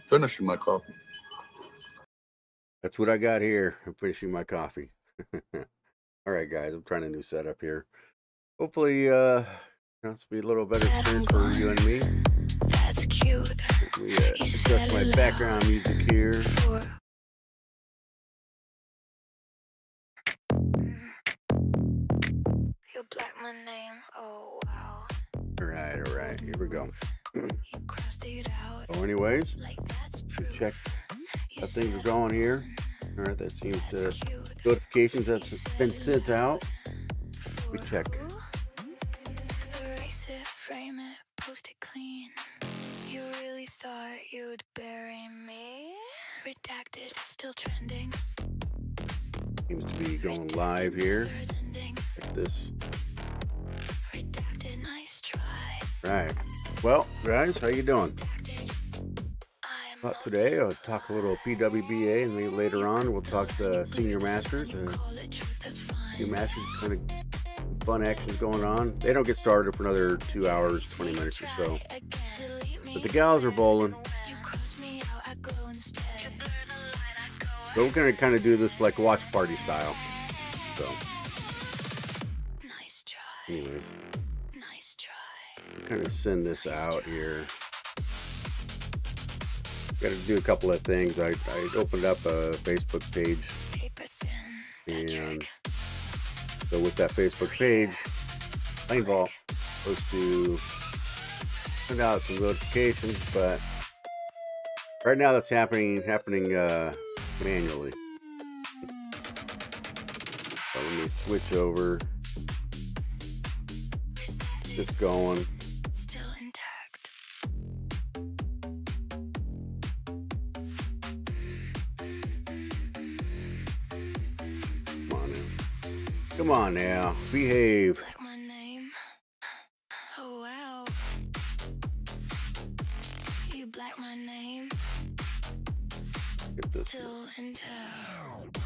finishing my coffee. That's what I got here. I'm finishing my coffee. All right, guys, I'm trying a new setup here. Hopefully, this will be a little better experience for you and me. That's cute. Let me adjust my background music here. You black my name. Oh wow. All right, here we go. You crossed it out. So anyways, Like that's we proof. check You how things are said going it here. All right, that seems to That's cute. notifications that's been sent out. We check. Erase it, frame it, post it clean. You really thought you'd bury me? Redacted, still trending. Seems to be going live here. Third ending. Like this. Redacted, nice try. Right. Well, guys, how you doing? Redacted. I'm Well, today I'll talk a little PWBA, and then later on we'll talk the Senior Masters. call it truth, that's fine. Senior Masters, kind of fun actions going on. They don't get started for another 2 hours, 20 minutes or so. But the gals are bowling. You cross me out, I glow instead. So we're going to kind of do this like watch party style. So, Nice try. anyways, Nice try. we'll kind of send this out here. Got to do a couple of things. I opened up a Facebook page, Paper thin. That and trick. so with that Facebook page, Lane Vault supposed to send out some notifications, but right now that's happening manually. So let me switch over. Just going. Still intact. Come on now. Come on now. Behave. Like my name. Oh wow. You black my name. Get this Still intact.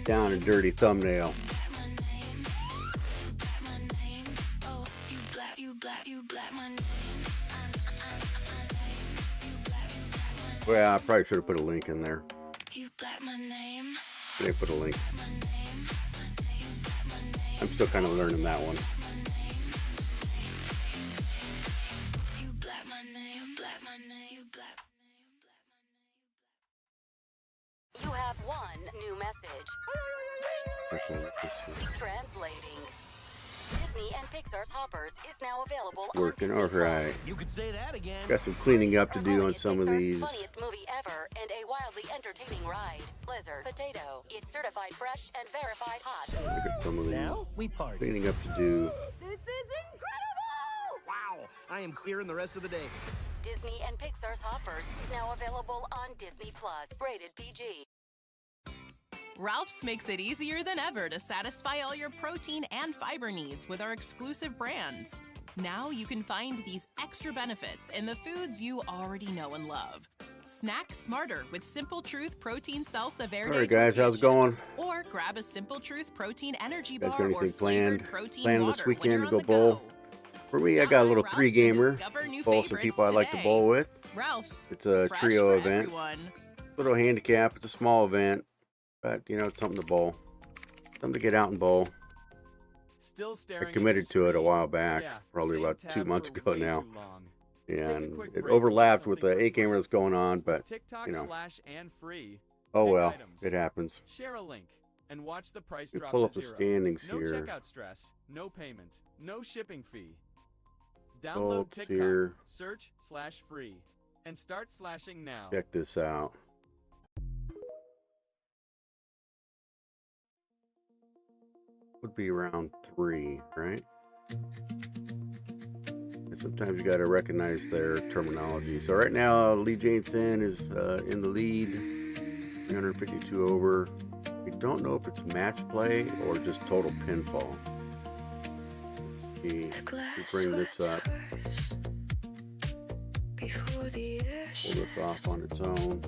down a dirty thumbnail. My name. My name. Oh, you black my name. Well, I probably should have put a link in there. You black my name. They put a link. My name. I'm still kind of learning that one. You black my name. Black my name. You black my name. You have one new message. Okay, let's see. Translating. Disney and Pixar's Hoppers is now available Working on Disney+. alright. You could say that again. Got some cleaning up to Are do calling on it some of Pixar's these. funniest movie ever and a wildly entertaining ride. Blizzard Potato. It's certified fresh and verified hot. I got some of these Now we party. cleaning up to do. This is incredible! Wow, I am clearing the rest of the day. Disney and Pixar's Hoppers now available on Disney+. Rated PG. Ralph's makes it easier than ever to satisfy all your protein and fiber needs with our exclusive brands. Now you can find these extra benefits in the foods you already know and love. Snack smarter with Simple Truth Protein Salsa Verde. All right, guys, tortilla how's it going? chips. Or grab a Simple Truth Protein Energy You guys Bar got or anything flavored planned protein this water when weekend you're to on go the bowl? go. For me, I Stop got a by little Ralph's three and gamer. discover new Bowl some favorites people I like to today. bowl with. Ralph's. It's a Fresh trio for event. everyone. Little handicap. It's a small event, but you know, it's something to bowl. Something to get out and bowl. Still I staring at committed the to it a screen. while back, Yeah, probably same about tab 2 months for ago way now, too long. and quick it break, overlapped with something the for A gamer that's going on. But TikTok you know, /and free. oh Pick well, items. it happens. Share a link and watch the price We drop pull to up the zero. standings No here. checkout stress, no payment, no shipping fee. Download Results TikTok, here. search/free, and start slashing now. Check this out. Would be around 3, right? And sometimes you got to recognize their terminology. So right now, Lee Jameson is in the lead, 352 over. We don't know if it's match play or just total pinfall. Let's see. We bring this up. Before the Pull this off on its own.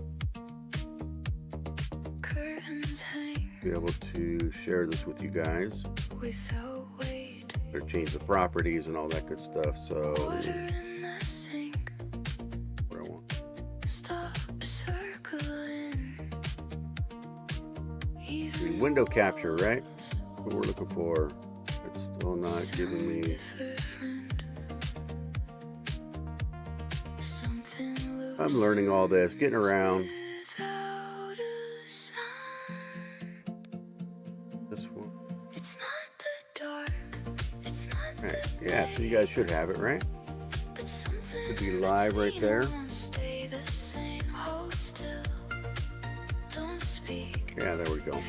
curtains hang Be able to share this with you guys. without weight. Or change the properties and all that good stuff. So Water in the sink. what I want. Stop The window capture, right? What we're looking for. It's still not giving me. I'm learning all this, getting around. This one. Right. Yeah, so you guys should have it, right? Should be live right there. Yeah, there we go.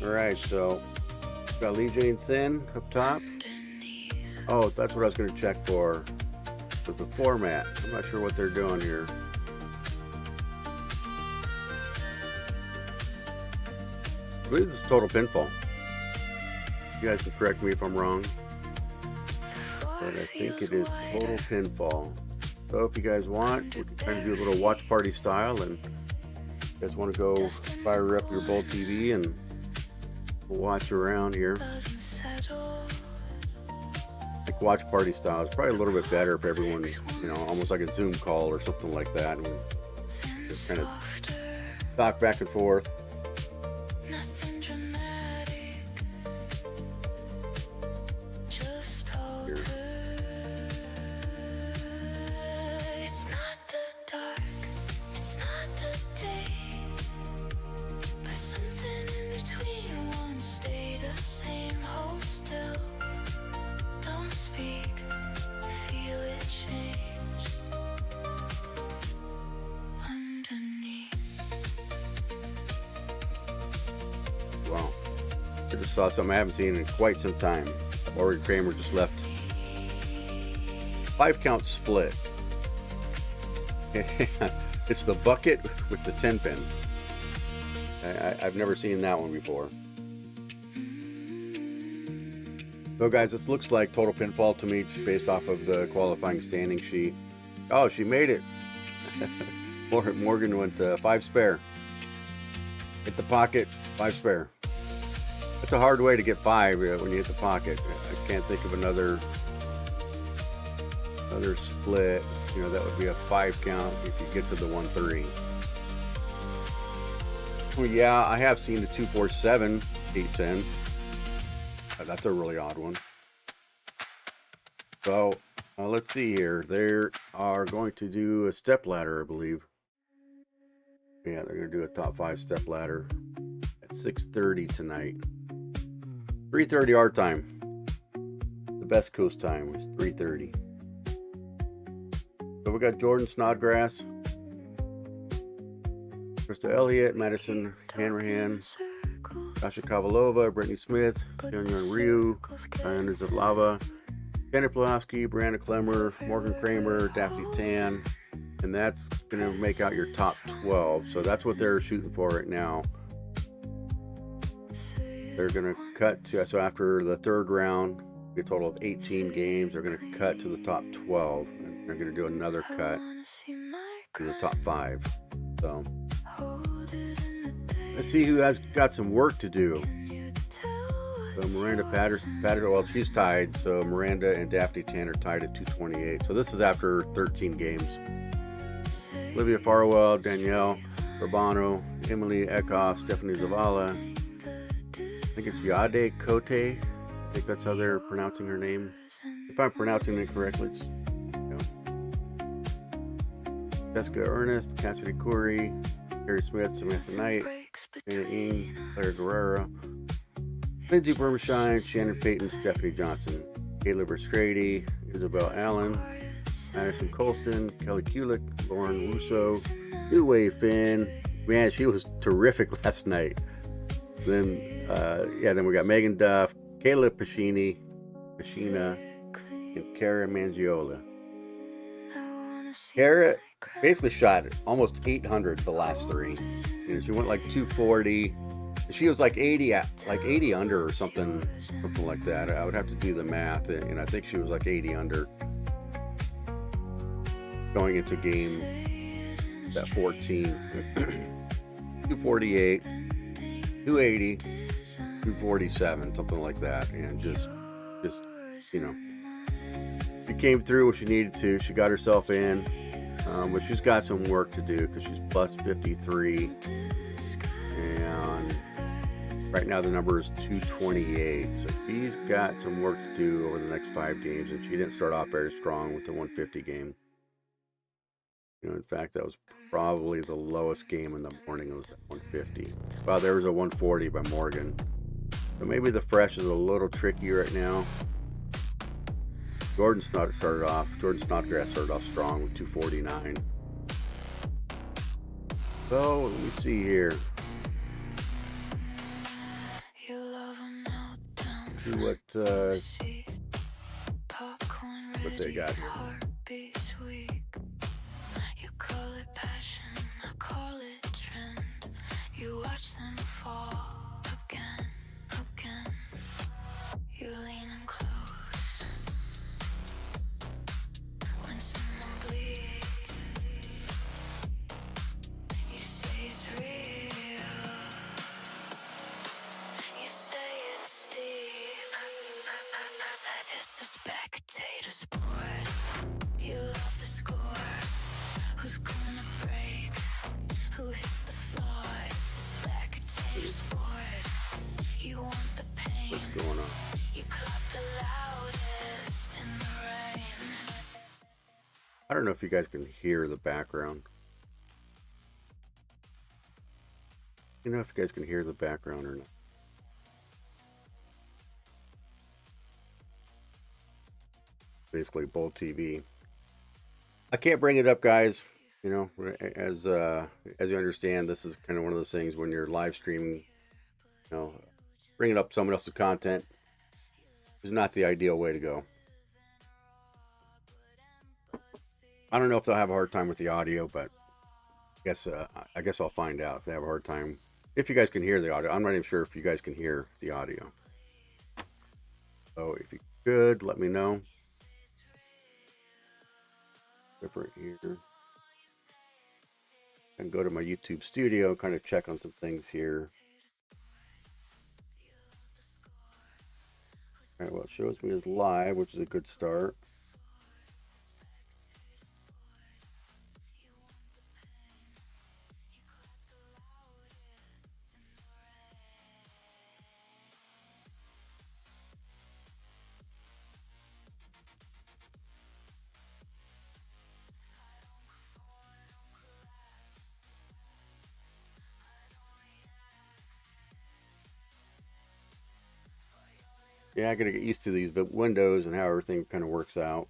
Alright, so got Lee Jane Sin up top. Oh, that's what I was going to check for. Was the format. I'm not sure what they're doing here. I believe this is total pinfall. You guys can correct me if I'm wrong, but I think it is total pinfall. So if you guys want, we can kind of do a little watch party style, and you guys want to go fire up your Bolt TV and watch around here. Like watch party style is probably a little bit better if everyone, you know, almost like a Zoom call or something like that, and just kind of talk back and forth. Wow, I just saw something I haven't seen in quite some time. Morgan Kramer just left 5-count split. It's the bucket with the 10 pin. I've never seen that one before. So guys, this looks like total pinfall to me, just based off of the qualifying standing sheet. Oh, she made it. Morgan went 5 spare. Hit the pocket, 5 spare. It's a hard way to get 5 when you hit the pocket. I can't think of another split. You know, that would be a 5 count if you get to the 1-3. Well, yeah, I have seen the 2-4-7 8-10. That's a really odd one. So let's see here. They are going to do a step ladder, I believe. Yeah, they're going to do a top 5 step ladder at 6:30 tonight. 3:30 our time. The best coast time is 3:30. So we got Jordan Snodgrass, Krista Elliott, Madison Hanrahan, Sasha Kavalova, Brittany Smith, Junior Ryu, Diana Zavlava, Janet Pulaski, Brianna Clemmer, Morgan Kramer, Daphne Tan, and that's going to make out your top 12. So that's what they're shooting for right now. They're going to cut to, so after the 3rd round, a total of 18 games, they're going to cut to the top 12, and they're going to do another cut to the top 5. So let's see who has got some work to do. So Miranda Patterson, well, she's tied. So Miranda and Daphne Tan are tied at 228. So this is after 13 games. Olivia Farwell, Danielle Urbano, Emily Eckhoff, Stephanie Zavala. I think it's Yade Kote. I think that's how they're pronouncing her name. If I'm pronouncing it correctly, it's, you know. Jessica Ernest, Cassidy Curry, Harry Smith, Samantha Knight, Anna Ing, Claire Guerrero, Lindsay Burmashine, Shannon Payton, Stephanie Johnson, Kayla Versgrady, Isabel Allen, Madison Colston, Kelly Kulik, Lauren Russo, New Wave Finn. Man, she was terrific last night. Then we got Megan Duff, Kayla Pacina, and Cara Mangiola. Cara basically shot almost 800 the last 3. You know, she went like 240. She was like 80 under or something like that. I would have to do the math, and I think she was like 80 under going into game that 14. 248, 280, 247, something like that, and just you know, she came through when she needed to. She got herself in, but she's got some work to do because she's plus 53, and Right now the number is 228, so she's got some work to do over the next 5 games, and she didn't start off very strong with the 150 game. You know, in fact, that was probably the lowest game in the morning. It was at 150. Well, there was a 140 by Morgan. So maybe the fresh is a little tricky right now. Jordan Snodgrass started off strong with 249. So let me see here. See what they got here. You call it passion, I call it trend. You watch them fall again, again. You're leaning close when someone bleeds. You say it's real, you say it's deep. It's a spectator sport. You love the score. Who's gonna break? Who hits the floor? It's a spectator sport. You want the pain. What's going on? You clap the loudest in the rain. I don't know if you guys can hear the background. You know if you guys can hear the background or not. Basically, Bull TV. I can't bring it up, guys. You know, as you understand, this is kind of one of those things when you're live streaming. You know, bringing up someone else's content is not the ideal way to go. I don't know if they'll have a hard time with the audio, but I guess I'll find out if they have a hard time. If you guys can hear the audio, I'm not even sure if you guys can hear the audio. So if you could, let me know. Different here. And go to my YouTube studio, kind of check on some things here. All right, well, it shows me as live, which is a good start. Yeah, I gotta get used to these windows and how everything kind of works out.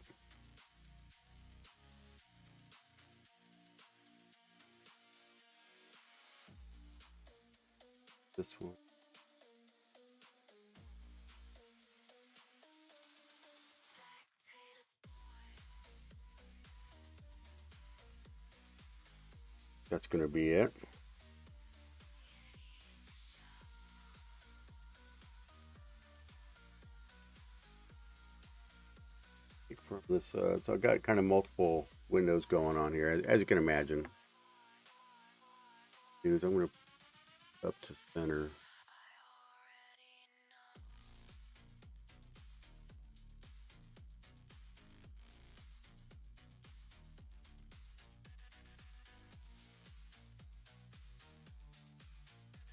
This one. That's gonna be it. From this, so I've got kind of multiple windows going on here, as you can imagine. I'm gonna up to center.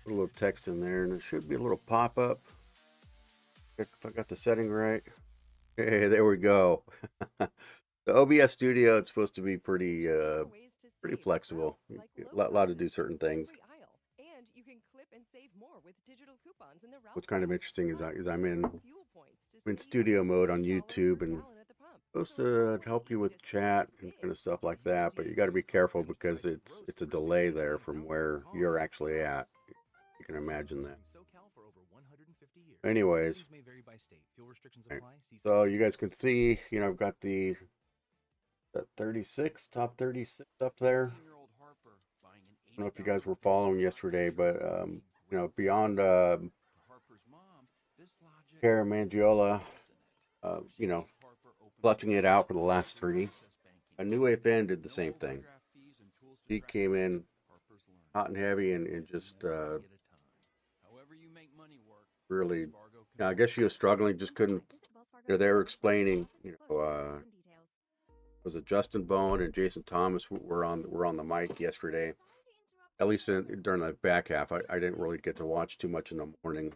Put a little text in there, and it should be a little pop-up if I got the setting right. Hey, there we go. The OBS Studio, it's supposed to be pretty flexible. A lot to do certain things. What's kind of interesting is I'm in studio mode on YouTube, and it's supposed to help you with chat and kind of stuff like that, but you got to be careful because it's a delay there from where you're actually at. You can imagine that. Anyways, right. So you guys can see, you know, I've got that 36, top 36 up there. I don't know if you guys were following yesterday, but you know, beyond Kara Mangiola, you know, clutching it out for the last 3. A New Wave Fan did the same thing. He came in hot and heavy and just really, I guess she was struggling, just couldn't, you know, they were explaining, you know, was it Justin Bone and Jason Thomas were on the mic yesterday, at least during the back half. I didn't really get to watch too much in the morning.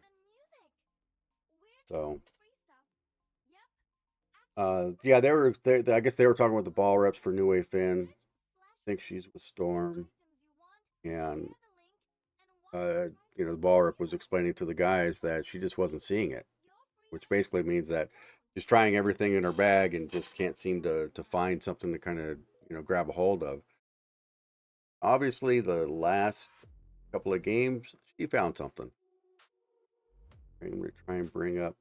So, yeah, I guess they were talking with the ball reps for New Wave Finn. I think she's with Storm, and the ball rep was explaining to the guys that she just wasn't seeing it, which basically means that she's trying everything in her bag and just can't seem to find something to kind of grab a hold of. Obviously, the last couple of games, she found something. I'm going to try and bring up.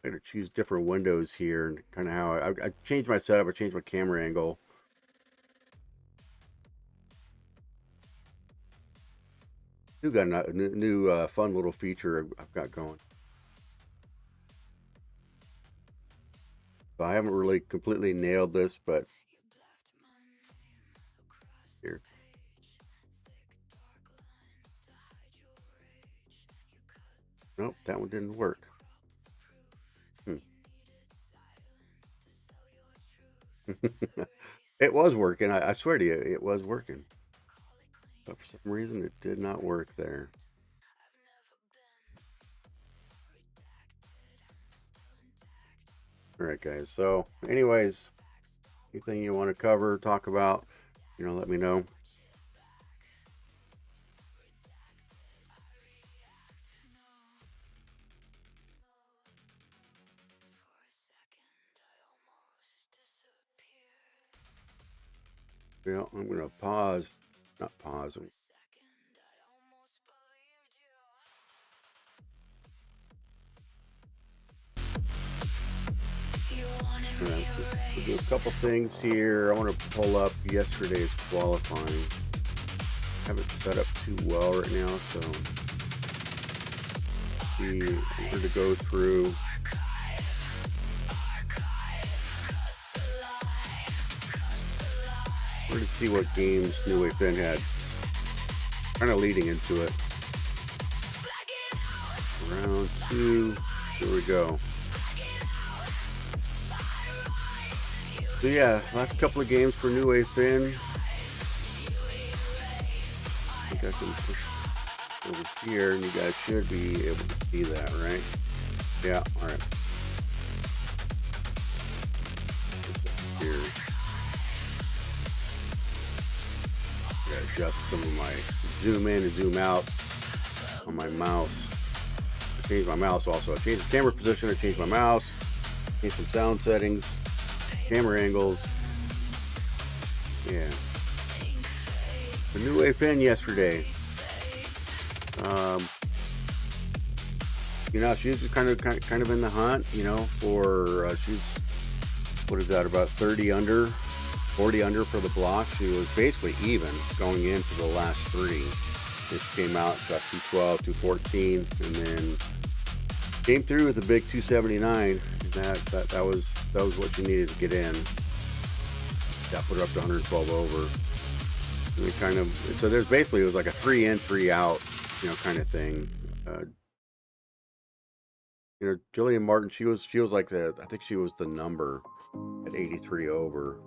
I'm going to choose different windows here and kind of how I changed my setup. I changed my camera angle. We've got a new fun little feature I've got going. So I haven't really completely nailed this, but here. Nope, that one didn't work. It was working. I swear to you, it was working. But for some reason, it did not work there. All right, guys. So, anyways, anything you want to cover, talk about, let me know. Yeah, I'm going to pause. Not pause. Right, we'll do a couple things here. I want to pull up yesterday's qualifying. I have it set up too well right now, so I'm going to go through. We're going to see what games New Wave Finn had kind of leading into it. Round 2, here we go. So yeah, last couple of games for New Wave Finn. I think I can push over here, and you guys should be able to see that, right? Yeah, all right. Here. I gotta adjust some of my zoom in and zoom out on my mouse. I changed my mouse also. I changed the camera position, I changed my mouse, changed some sound settings, camera angles. Yeah. The New Wave Finn yesterday. She was kind of in the hunt, for she's, what is that, about 30 under, 40 under for the block. She was basically even going into the last 3. It came out, got 212, 214, and then came through with a big 279. That was what you needed to get in. That put her up to 112 over. And so there's basically, it was like a 3 in, 3 out, kind of thing. Jillian Martin, she was like I think she was the number at 83 over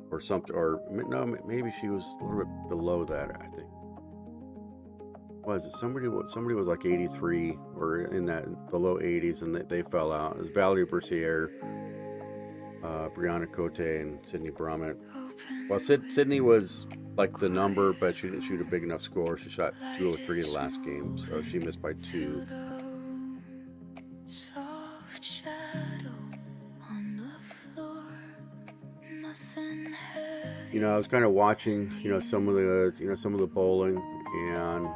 or something, or no, maybe she was a little bit below that, I think. Was it somebody was like 83 or in the low 80s, and they fell out. It was Valerie Bercier, Brianna Cote, and Sydney Brummett. Well, Sydney was like the number, but she didn't shoot a big enough score. She shot 203 the last game, so she missed by 2. Soft shadow on the floor, nothing heavy. I was kind of watching, some of the bowling, and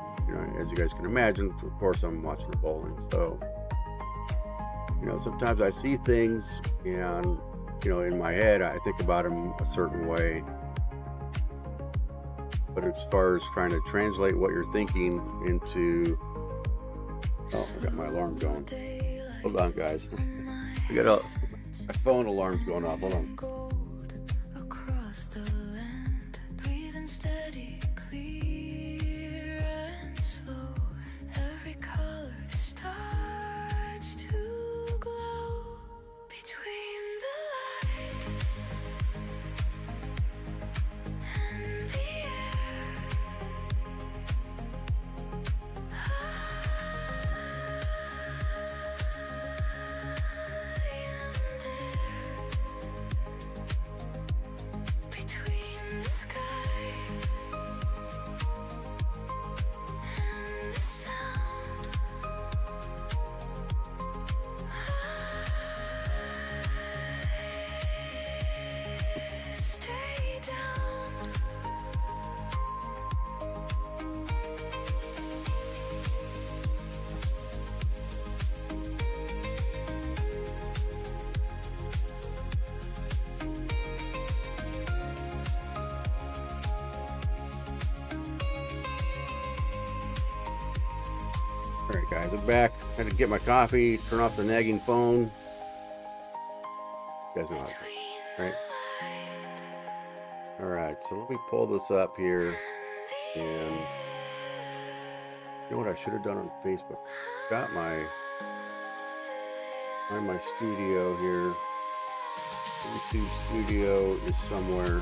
as you guys can imagine, of course, I'm watching the bowling. So, sometimes I see things, and in my head, I think about them a certain way. But as far as trying to translate what you're thinking into, I got my alarm going. Hold on, guys. I got my phone alarm's going off. Hold on. Across the land, breathing steady, clear and slow. Every color starts to glow between the light All right, guys, I'm back. Had to get my coffee, turn off the nagging phone. You guys know how to do it, right? All right, so let me pull this up here, and you know what I should have done on Facebook? Got my find my studio here. YouTube studio is somewhere.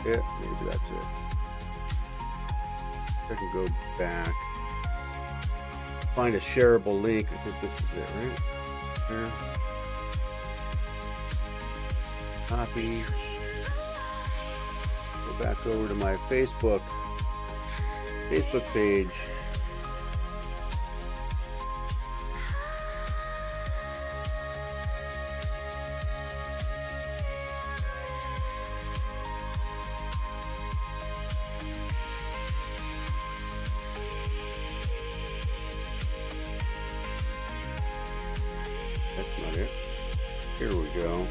Yeah, maybe that's it. I can go back, find a shareable link. I think this is it, right? There. Copy. Go back over to my Facebook page. That's not it. Here we go.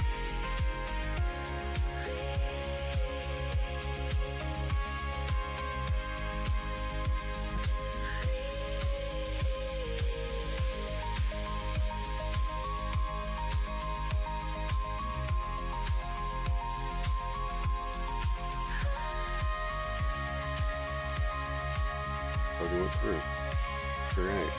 Already went through. All right.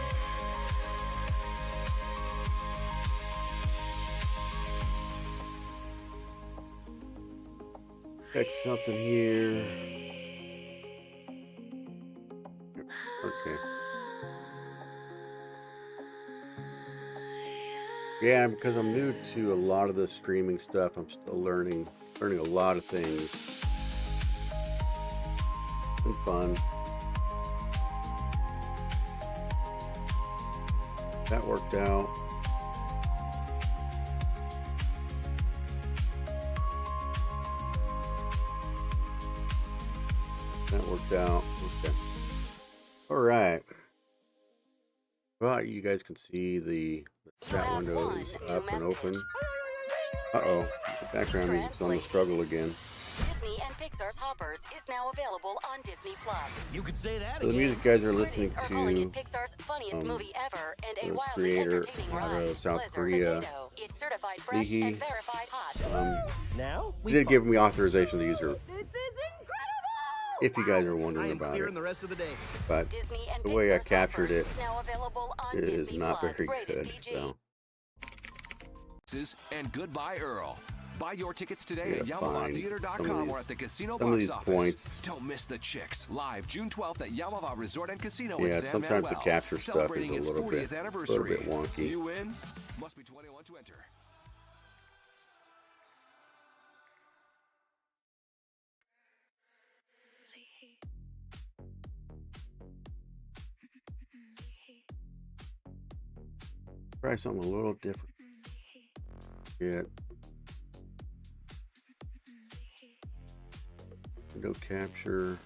Check something here. Okay. Yeah, because I'm new to a lot of the streaming stuff. I'm still learning a lot of things. It's been fun. That worked out. That worked out. Okay. All right. Well, you guys can see the chat window is up and open. Uh-oh. The background music's on the struggle again. Disney and Pixar's Hoppers is now available on Disney Plus. You could say that So the again. music guys are listening Critics are calling it to Pixar's funniest movie ever and a the wildly creator entertaining out ride. of South Blizzard Korea. Potato. It's certified fresh Leahy. and verified hot. Now He did give me authorization to use her, This is incredible! if you guys are I wondering am about clearing it. the rest of the day. But Disney and the way I Pixar's captured Hoppers it now available on it is Disney not Plus. very Rated good. PG. So And goodbye, Earl. Buy your tickets today Yeah, at fine. YamavaTheater.com Some of or these- at the casino some of box these office. points- Don't miss the Chicks live June 12th at Yamava Resort and Casino Yeah, in San sometimes the Manuel, capture stuff is celebrating a its little 40th bit anniversary. wonky. You win? Must be 21 to enter. try something a little different. Yeah. Window capture.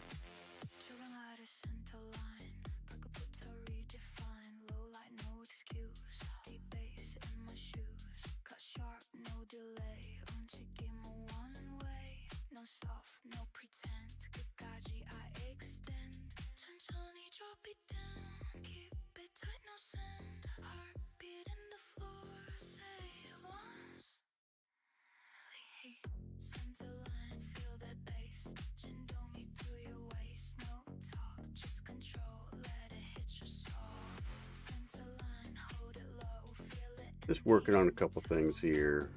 Just working on a couple things here.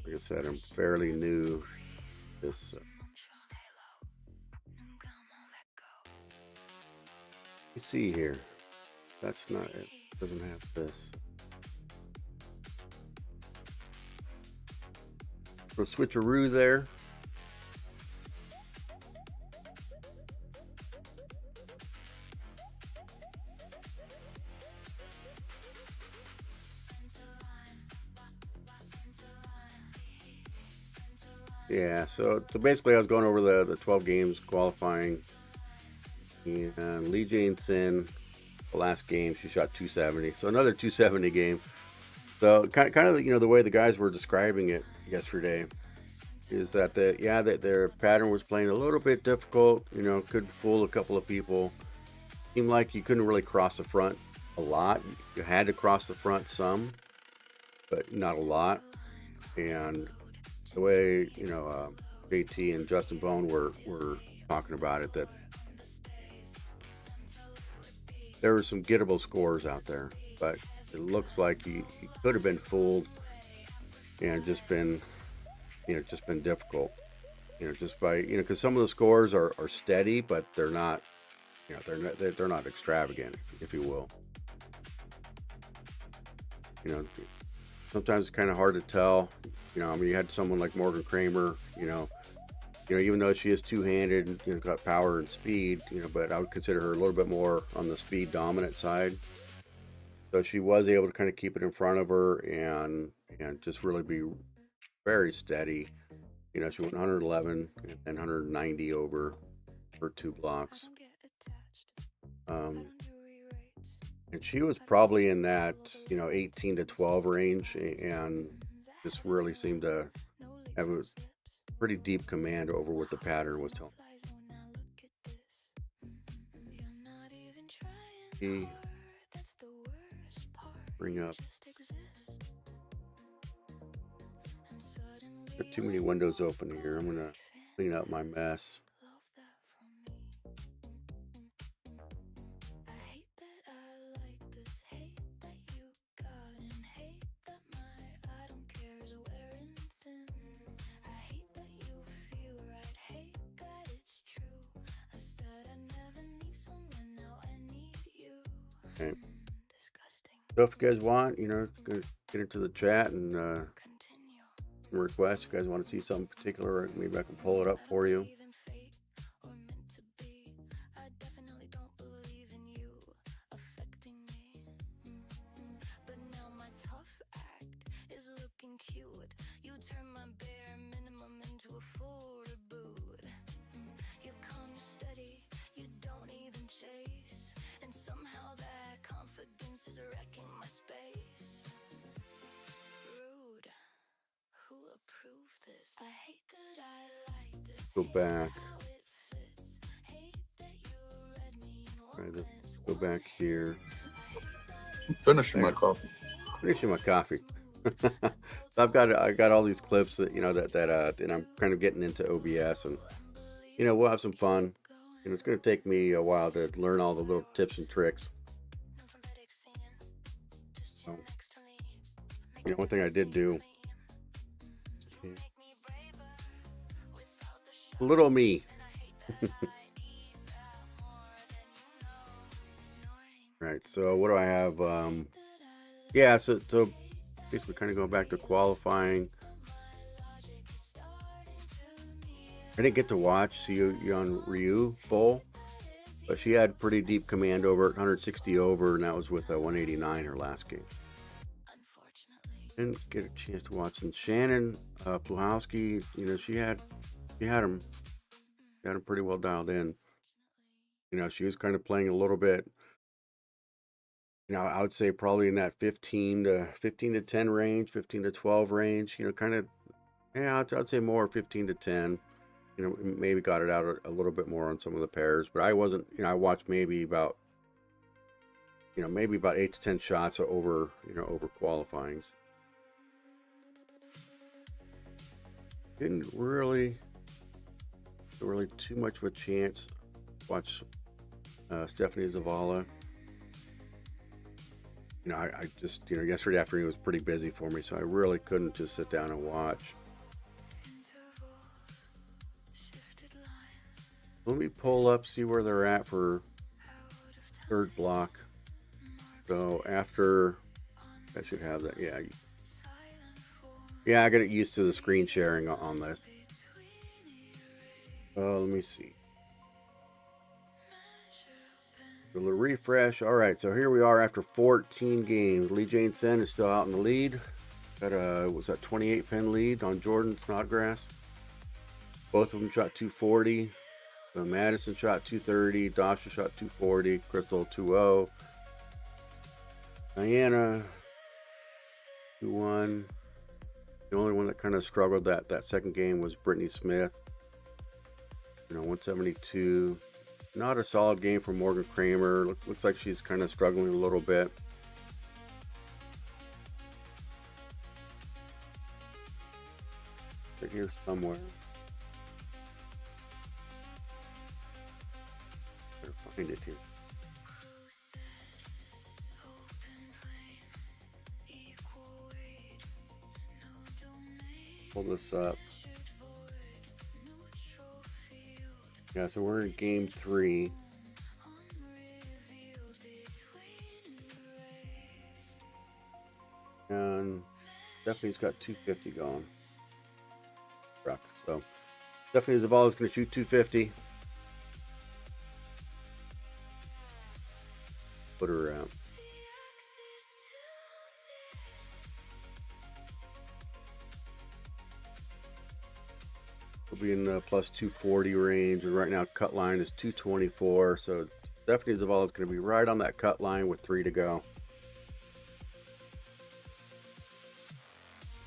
Like I said, I'm fairly new to this. You see here, that's not it. Doesn't have this. So switcheroo there. Yeah, so basically I was going over the 12 games qualifying, and Lee Jane Sin, the last game, she shot 270, so another 270 game. So kind of the way the guys were describing it yesterday is that that their pattern was playing a little bit difficult, could fool a couple of people, seemed like you couldn't really cross the front a lot. You had to cross the front some, but not a lot. And the way, JT and Justin Bone were talking about it, that there were some gettable scores out there, but it looks like he could have been fooled and just been difficult, just by, because some of the scores are steady, but they're not, they're not extravagant, if you will. Sometimes it's kind of hard to tell. You had someone like Morgan Kramer, even though she is two-handed, got power and speed, but I would consider her a little bit more on the speed dominant side. So she was able to kind of keep it in front of her and just really be very steady. She went 111 and 190 over her 2 blocks. And she was probably in that, 18 to 12 range, and just really seemed to have a pretty deep command over what the pattern was telling. Bring up. There are too many windows open here. I'm gonna clean up my mess. Okay. So if you guys want, get into the chat and some requests. You guys want to see something particular, maybe I can pull it up for you. Go back. All right, let's go back here. I'm finishing my coffee. Finishing my coffee. So I got all these clips that and I'm kind of getting into OBS, and we'll have some fun. It's going to take me a while to learn all the little tips and tricks. So, one thing I did do. Little me. Right, so what do I have? So basically kind of going back to qualifying. I didn't get to watch Yeon Ryu Bowl, but she had pretty deep command over 160 over, and that was with a 189 her last game. Didn't get a chance to watch. And Shannon Pluhowski, she had him pretty well dialed in. She was kind of playing a little bit, I would say probably in that 15 to 10 range, 15 to 12 range, I'd say more 15 to 10. Maybe got it out a little bit more on some of the pairs, but I wasn't, I watched maybe about 8 to 10 shots over qualifyings. Didn't really too much of a chance to watch Stephanie Zavala. I just, yesterday afternoon was pretty busy for me, so I really couldn't just sit down and watch. Let me pull up, see where they're at for third block. So after, I should have that. Yeah, I got used to the screen sharing on this. Let me see. A little refresh. All right, so here we are after 14 games. Lee Jane Sen is still out in the lead. Got a 28 pin lead on Jordan Snodgrass. Both of them shot 240. So Madison shot 230. Dasha shot 240. Crystal 2-0. Diana 2-1. The only one that kind of struggled that second game was Brittany Smith. 172. not a solid game for Morgan Kramer. Looks like she's kind of struggling a little bit. Right here somewhere. Better find it here. Pull this up. Yeah, so we're in game 3. And Stephanie's got 250 going. So Stephanie Zavala is going to shoot 250. Put her out. We'll be in the plus 240 range, and right now cut line is 224. So Stephanie Zavala is going to be right on that cut line with 3 to go.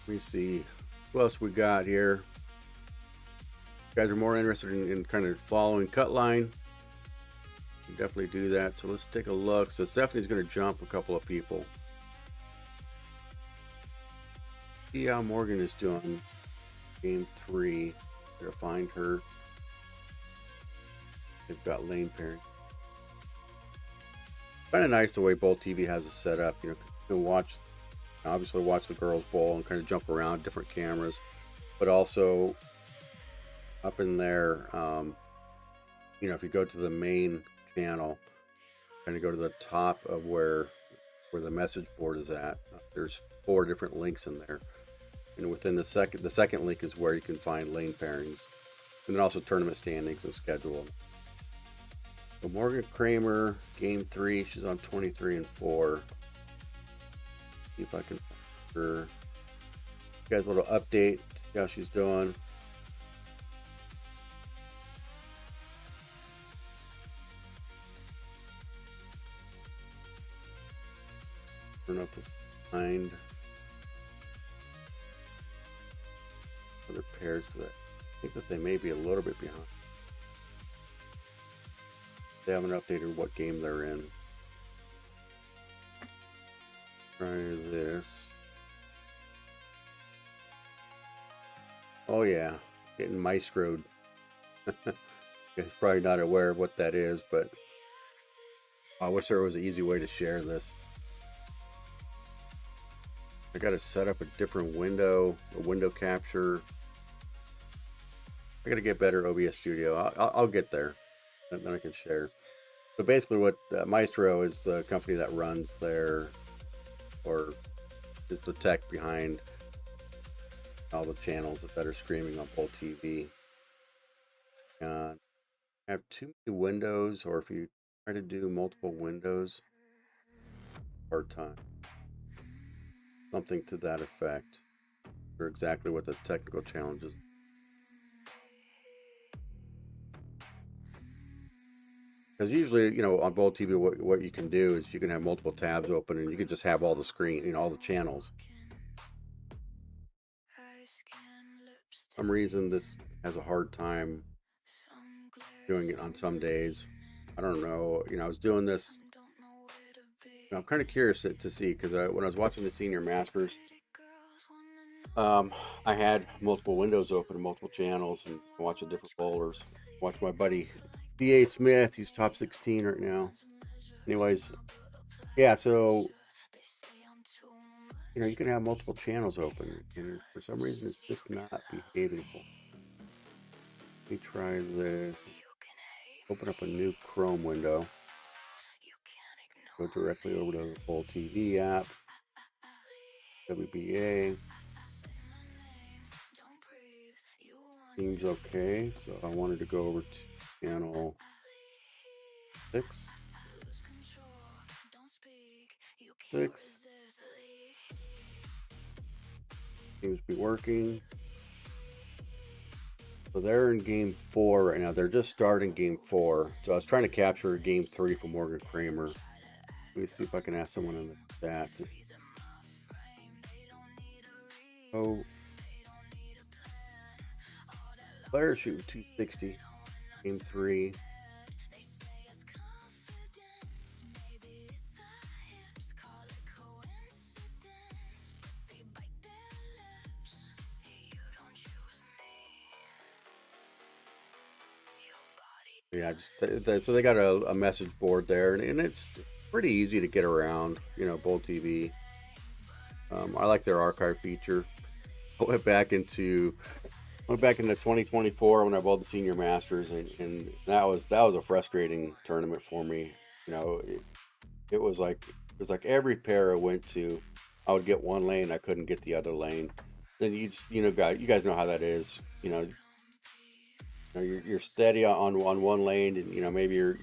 Let me see who else we got here. You guys are more interested in kind of following cut line. You definitely do that. So let's take a look. So Stephanie's going to jump a couple of people. See how Morgan is doing. Game 3. To find her. They've got lane pairing. Kind of nice the way Bowl TV has it set up. You know, you can watch, obviously watch the girls bowl and kind of jump around different cameras, but also up in there, you know, if you go to the main channel, kind of go to the top of where the message board is at. There's 4 different links in there. And within the second link is where you can find lane pairings, and then also tournament standings and schedule. So Morgan Kramer, game 3, she's on 23 and 4. See if I can find her. You guys a little update, see how she's doing. I don't know if this is behind other pairs, because I think that they may be a little bit behind. They haven't updated what game they're in. Try this. Oh yeah, getting maestroed. Guys probably not aware of what that is, but I wish there was an easy way to share this. I got to set up a different window, a window capture. I got to get better OBS Studio. I'll get there, and then I can share. But basically, what Maestro is the company that runs their, or is the tech behind all the channels that are streaming on Bowl TV. And I have too many windows, or if you try to do multiple windows, hard time. Something to that effect, or exactly what the technical challenges. Because usually, you know, on Bowl TV, what you can do is you can have multiple tabs open, and you can just have all the screen, you know, all the channels. For some reason, this has a hard time doing it on some days. I don't know. You know, I was doing this. You know, I'm kind of curious to see, because when I was watching the Senior Masters, I had multiple windows open, multiple channels, and watching different bowlers. Watch my buddy D.A. Smith, he's top 16 right now. Anyways, yeah, so, you know, you can have multiple channels open, and for some reason it's just not behaving. Let me try this. Open up a new Chrome window. Go directly over to the Bowl TV app. PWBA. Seems okay, so I wanted to go over to channel 6. 6. Seems to be working. So they're in game 4 right now. They're just starting game 4. So I was trying to capture game 3 for Morgan Kramer. Let me see if I can ask someone in the chat. Just player shooting 260. Game 3. Yeah, so they got a message board there, and it's pretty easy to get around. Bowl TV. I like their archive feature. I went back into 2024 when I bowled the senior masters, and that was a frustrating tournament for me. It was like every pair I went to, I would get one lane, I couldn't get the other lane. Then you guys know how that is. You're steady on one lane, and maybe you're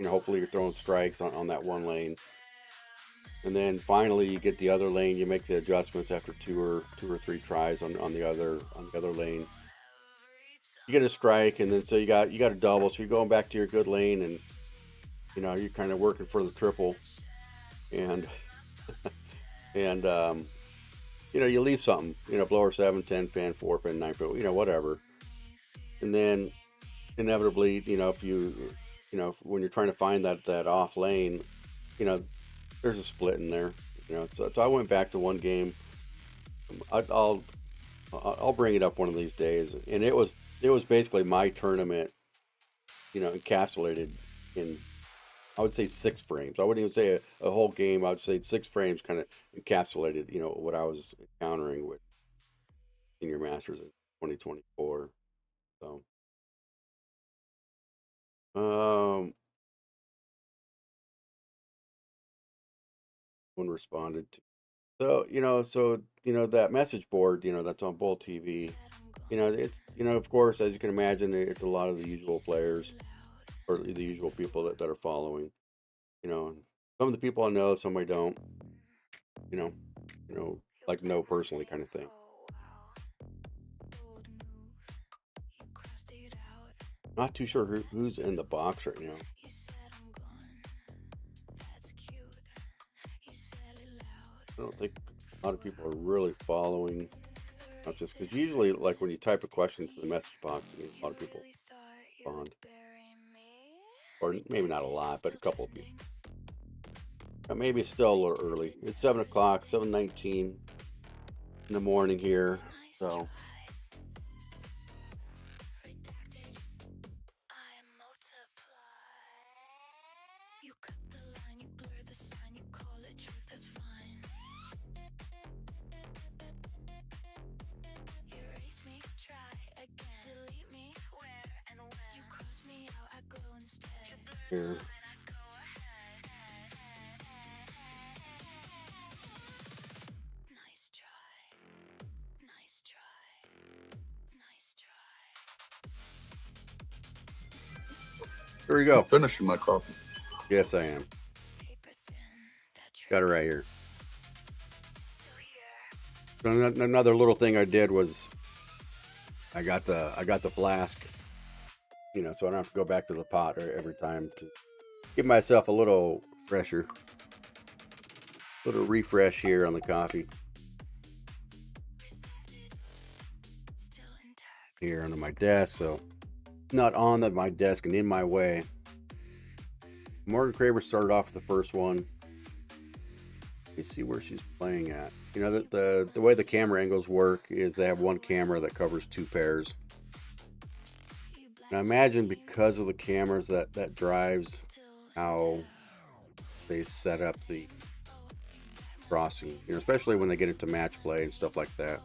hopefully you're throwing strikes on that one lane, and then finally you get the other lane. You make the adjustments after two or three tries on the other lane. You get a strike, and then so you got a double, so you're going back to your good lane, and you're kind of working for the triple, and and you leave something, blower 7, 10 pin, 4 pin, 9 pin, whatever. And then inevitably, when you're trying to find that off lane, there's a split in there. So I went back to one game. I'll bring it up one of these days, and it was basically my tournament, encapsulated in, I would say, 6 frames. I wouldn't even say a whole game. I would say 6 frames kind of encapsulated, what I was encountering with senior masters in 2024. So, one responded to, that message board, that's on Bowl TV. It's, of course, as you can imagine, it's a lot of the usual players or the usual people that are following. Some of the people I know, some I don't. You know, like know personally kind of thing. Not too sure who's in the box right now. I don't think a lot of people are really following. Not just because usually, like when you type a question to the message box, a lot of people respond, or maybe not a lot, but a couple of people. Maybe it's still a little early. It's 7 o'clock, 7:19 in the morning here, so. Here. Here we go. I'm finishing my coffee. Yes, I am. Got it right here. So another little thing I did was I got the flask, so I don't have to go back to the pot every time to give myself a little refresh here on the coffee. Here under my desk, so not on my desk and in my way. Morgan Craver started off with the first one. Let's see where she's playing at. The way the camera angles work is they have one camera that covers 2 pairs. And I imagine because of the cameras that drives how they set up the crossing, especially when they get into match play and stuff like that.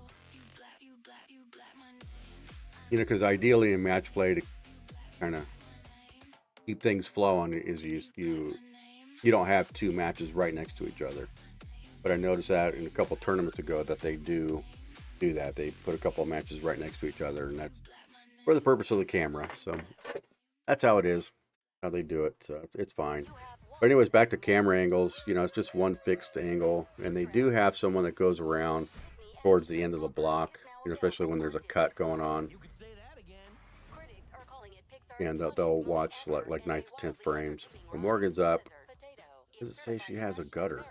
Because ideally in match play, to kind of keep things flowing, is you don't have 2 matches right next to each other. But I noticed that in a couple tournaments ago that they do that. They put a couple of matches right next to each other, and that's for the purpose of the camera. So that's how it is, how they do it. So it's fine. But anyways, back to camera angles. It's just one fixed angle, and they do have someone that goes around towards the end of the block, especially when there's a cut going on. And they'll watch like 9th, 10th frames. When Morgan's up, does it say she has a gutter?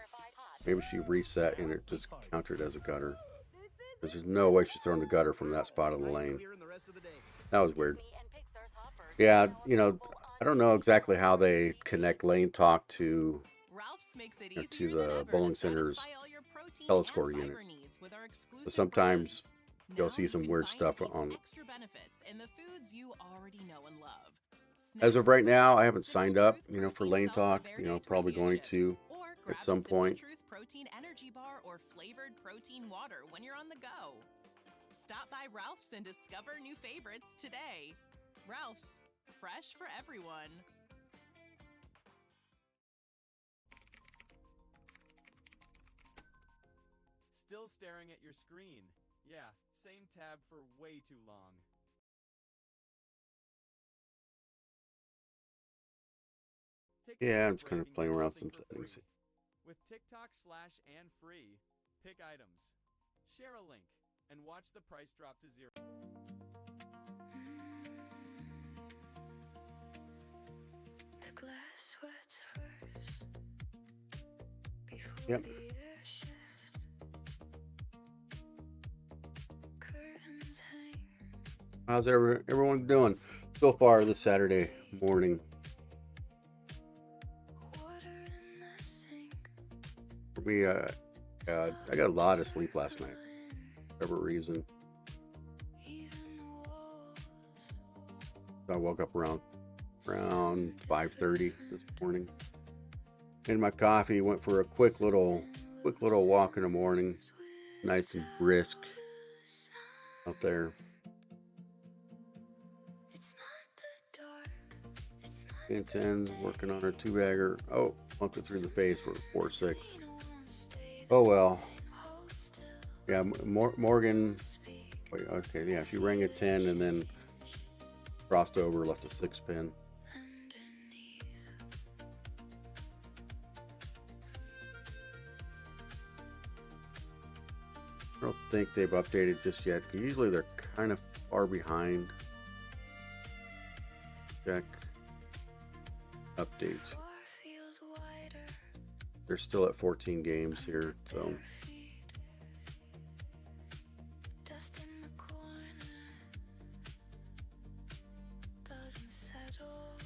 Maybe she reset and it just counted as a gutter. There's no way she's throwing the gutter from that spot of the lane. That was weird. Yeah, I don't know exactly how they connect lane talk to the bowling center's telescore unit. So sometimes you'll see some weird stuff on. Extra benefits in the foods you already know and love. As of right now, I haven't signed up, for Lane Talk. Probably going to at some point. Truth protein energy bar or flavored protein water when you're on the go. Stop by Ralph's and discover new favorites today. Ralph's, fresh for everyone. Still staring at your screen. Yeah, same tab for way too long. Take a Yeah, I'm quick just kind of break and playing get around something some for settings. free. With TikTok /and free, pick items, share a link, and watch the price drop to 0. The glass sweats first before Yep. the air shifts. Curtains hang. How's everyone doing so far this Saturday morning? Water in the sink. For me, I got a lot of sleep last night, for whatever reason. Even the walls. So I woke up around 5:30 this morning. Made my coffee, went for a quick little walk in the morning. Nice and brisk out there. It's not the dark. It's not And 10 working on her 2-bagger. Oh, bumped it through the face for 4-6. Oh well. Yeah, Morgan. Wait, okay, yeah, she rang a 10 and then crossed over, left a 6-pin. I don't think they've updated just yet, because usually they're kind of far behind. Check updates. They're still at 14 games here, so Dust in the corner doesn't settle.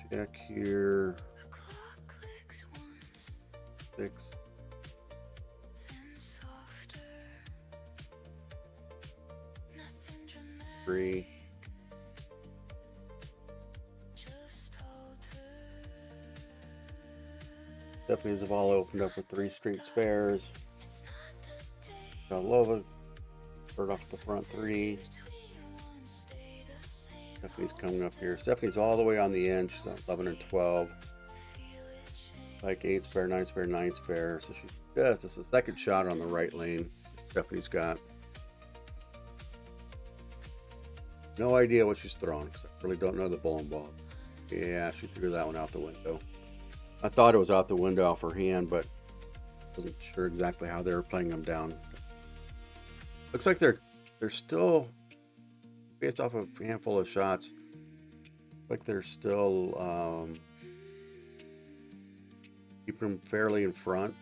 check here. The clock clicks once, 6. then softer. Nothing dramatic, 3. just alter. Stephanie's have all opened up with 3 straight spares. It's not the day Got Lova, start off the front 3. between one stay the same. Stephanie's coming up here. Stephanie's all the way on the end. She's on 11 and 12. Feel it change. Like 8 spare, 9 spare, 9 spare. So she's just, this is the second shot on the right lane. Stephanie's got no idea what she's throwing. I really don't know the bowling ball. Yeah, she threw that one out the window. I thought it was out the window off her hand, but wasn't sure exactly how they were playing them down. Looks like they're still, based off of a handful of shots, like they're still keeping them fairly in front,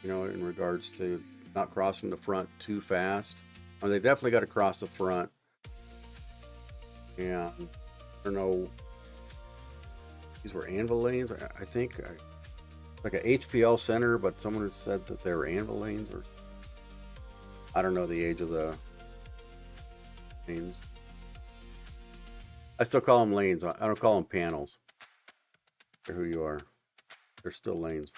in regards to not crossing the front too fast. I mean, they definitely got to cross the front. And I don't know, these were anvil lanes, I think. Like a HPL center, but someone had said that they were anvil lanes, or I don't know the age of the lanes. I still call them lanes. I don't call them panels. They're who you are. They're still lanes.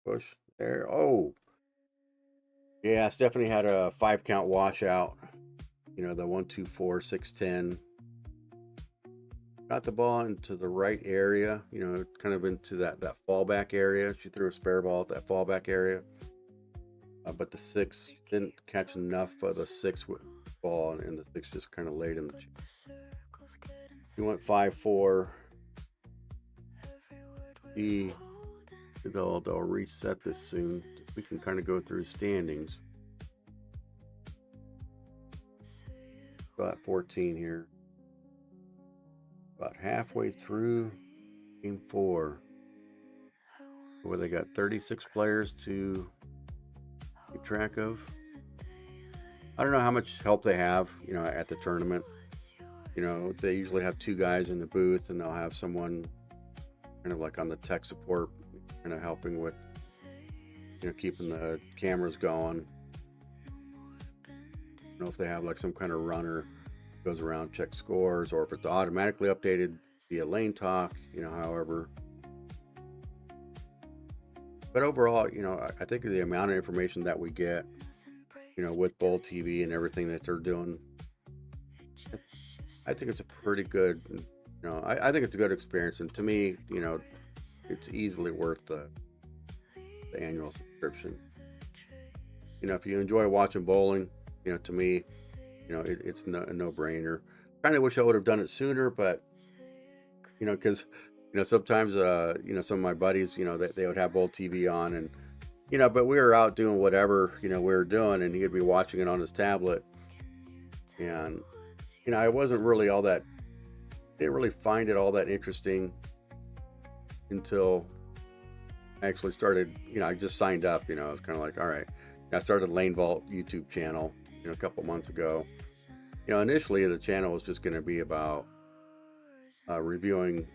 Push there. Oh, yeah. Stephanie had a 5-count washout. The 1, 2, 4, 6, 10. Got the ball into the right area, kind of into that fallback area. She threw a spare ball at that fallback area. But the 6 didn't catch enough of the 6 ball, and the 6 just kind of laid in the cheek. He went 5-4. They'll reset this soon. We can kind of go through standings. Got 14 here. About halfway through game 4, where they got 36 players to keep track of. I don't know how much help they have, at the tournament. They usually have 2 guys in the booth, and they'll have someone kind of like on the tech support, kind of helping with, keeping the cameras going. I don't know if they have like some kind of runner goes around, checks scores, or if it's automatically updated via Lane Talk, however. But overall, I think the amount of information that we get, with Bowl TV and everything that they're doing, I think it's a pretty good, I think it's a good experience. And to me, it's easily worth the annual subscription. If you enjoy watching bowling, to me, it's a no-brainer. Kind of wish I would have done it sooner, but, because, sometimes, some of my buddies, they would have Bowl TV on and, but we were out doing whatever, we were doing, and he'd be watching it on his tablet. And, I wasn't really didn't really find it all that interesting until I actually started, I just signed up, I was kind of like, all right. I started Lane Vault YouTube channel, a couple months ago. Initially the channel was just going to be about reviewing,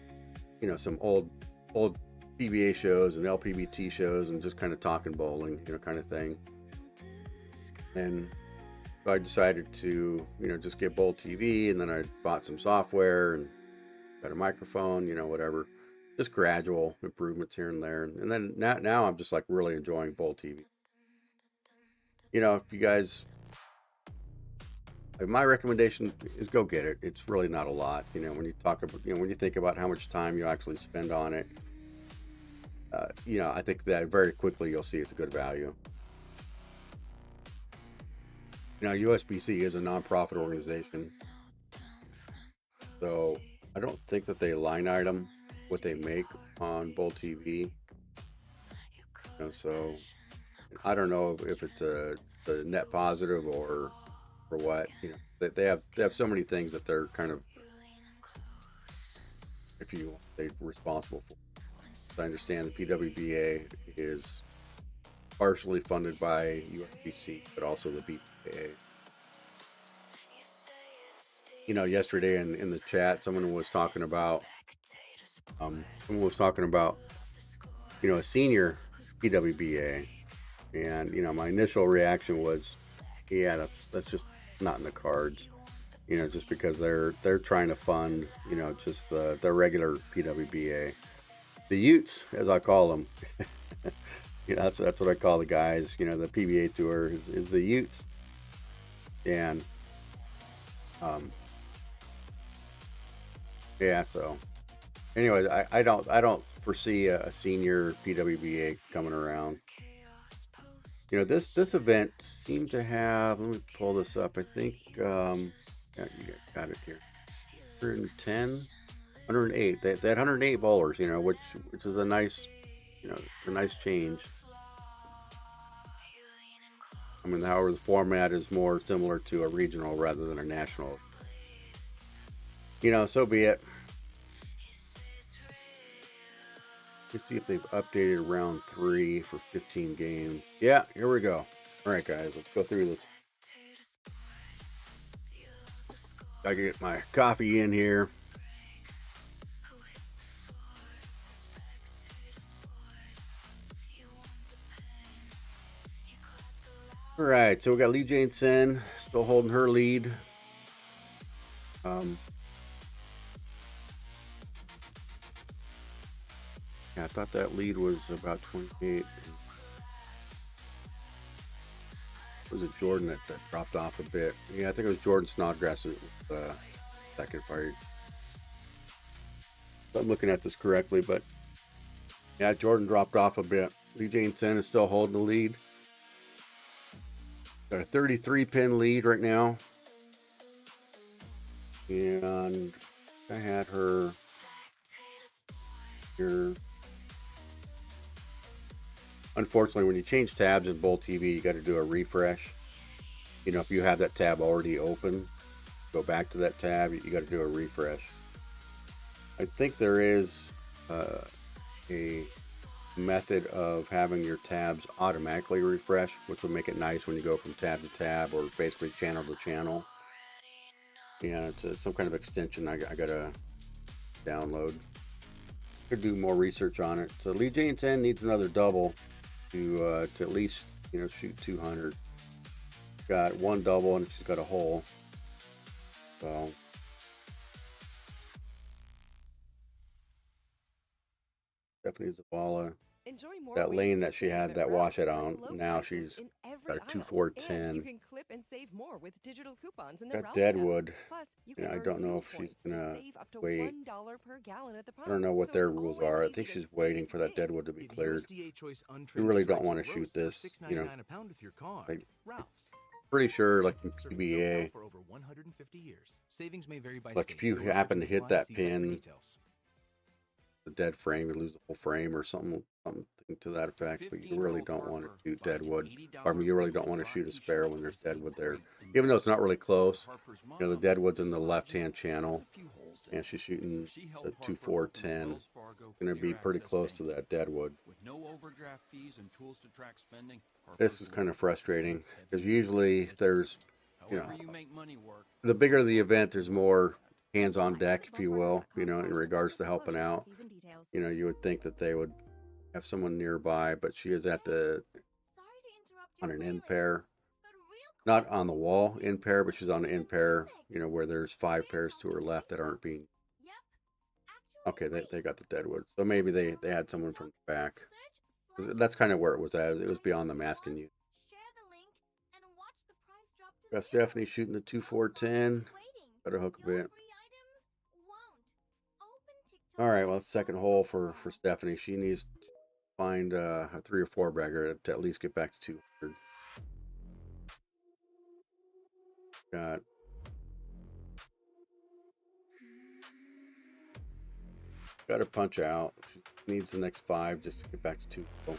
some old PBA shows and LPBT shows and just kind of talking bowling, kind of thing. And so I decided to, just get Bowl TV, and then I bought some software and got a microphone, whatever. Just gradual improvements here and there. And then now I'm just like really enjoying Bowl TV. If you guys, my recommendation is go get it. It's really not a lot. When you talk about, when you think about how much time you actually spend on it, I think that very quickly you'll see it's a good value. USBC is a nonprofit organization, so I don't think that they line item what they make on Bowl TV. So I don't know if it's a net positive or what. They have so many things that they're kind of, they're responsible for. I understand the PWBA is partially funded by USBC, but also the BPA. Yesterday in the chat, someone was talking about a senior PWBA, and my initial reaction was, yeah, that's just not in the cards, just because they're trying to fund, just the regular PWBA, the Utes, as I call them. That's what I call the guys. The PBA tour is the Utes, and yeah. So, anyway, I don't foresee a senior PWBA coming around. This event seemed to have. Let me pull this up. I think yeah, you got it here. 110, 108. They had 108 bowlers. Which is a nice, a nice change. However, the format is more similar to a regional rather than a national. So be it. Let's see if they've updated round 3 for 15 games. Yeah, here we go. All right, guys, let's go through this. I get my coffee in here. All right, so we got Lee Jane Sen still holding her lead. Yeah, I thought that lead was about 28. Was it Jordan that dropped off a bit? Yeah, I think it was Jordan Snodgrass who was second fight. If I'm looking at this correctly, but yeah, Jordan dropped off a bit. Lee Jane Sen is still holding the lead. Got a 33-pin lead right now. And I had her here. Unfortunately, when you change tabs in Bowl TV, you got to do a refresh. If you have that tab already open, go back to that tab, you got to do a refresh. I think there is a method of having your tabs automatically refresh, which will make it nice when you go from tab to tab or basically channel to channel. Yeah, it's some kind of extension I got to download. Could do more research on it. So Lee Jane Sen needs another double to at least shoot 200. Got one double and she's got a hole. So Stephanie Zavala, Enjoy more that ways lane to that she save had at that Ralph's, washout like on, low now prices she's in every got a aisle. 2410. And you can clip and save more with digital coupons in the Got Ralph's app. Deadwood. Plus, you You can know, I earn don't know fuel if she's points to gonna save up to wait. $1 per gallon at the pump. I don't know what So their it's rules always are. I easy think to she's save waiting for that big. Deadwood to be Get cleared. USDA Choice You untrimmed really dry don't want to to shoot roast for this, you know. $6.99 a pound with your card. Like, Ralph's. pretty sure, like in Serving PBA, SoCal for over 150 years. Savings may vary by like state. if you Restrictions happen to hit apply. that See site for pin, details. the dead frame, you lose the whole frame or something to that effect. But you really don't want to shoot Deadwood. Or, I mean, you really don't want to shoot a spare when there's Deadwood there. Even though it's not really close, you know, the Deadwood's in the left-hand channel, and she's shooting the 2.410. It's going to be pretty close to that Deadwood. With no overdraft fees and tools to track spending. This is kind of frustrating because usually there's, you know, However you make money work. the bigger the event, there's more hands on deck, if you will, you know, in regards to helping out. You know, you would think that they would have someone nearby, but she is at the, on an end pair, not on the wall end pair, but she's on the end pair, you know, where there's 5 pairs to her left that aren't being, okay, they got the Deadwood. So maybe they had someone from the back. That's kind of where it was at. It was beyond the masking unit. Got Stephanie shooting the 2.410. Got a hook a bit. All right, well, it's second hole for Stephanie. She needs to find a 3 or 4 bagger to at least get back to 200. Got to punch out. She needs the next 5 just to get back to 2. Oh.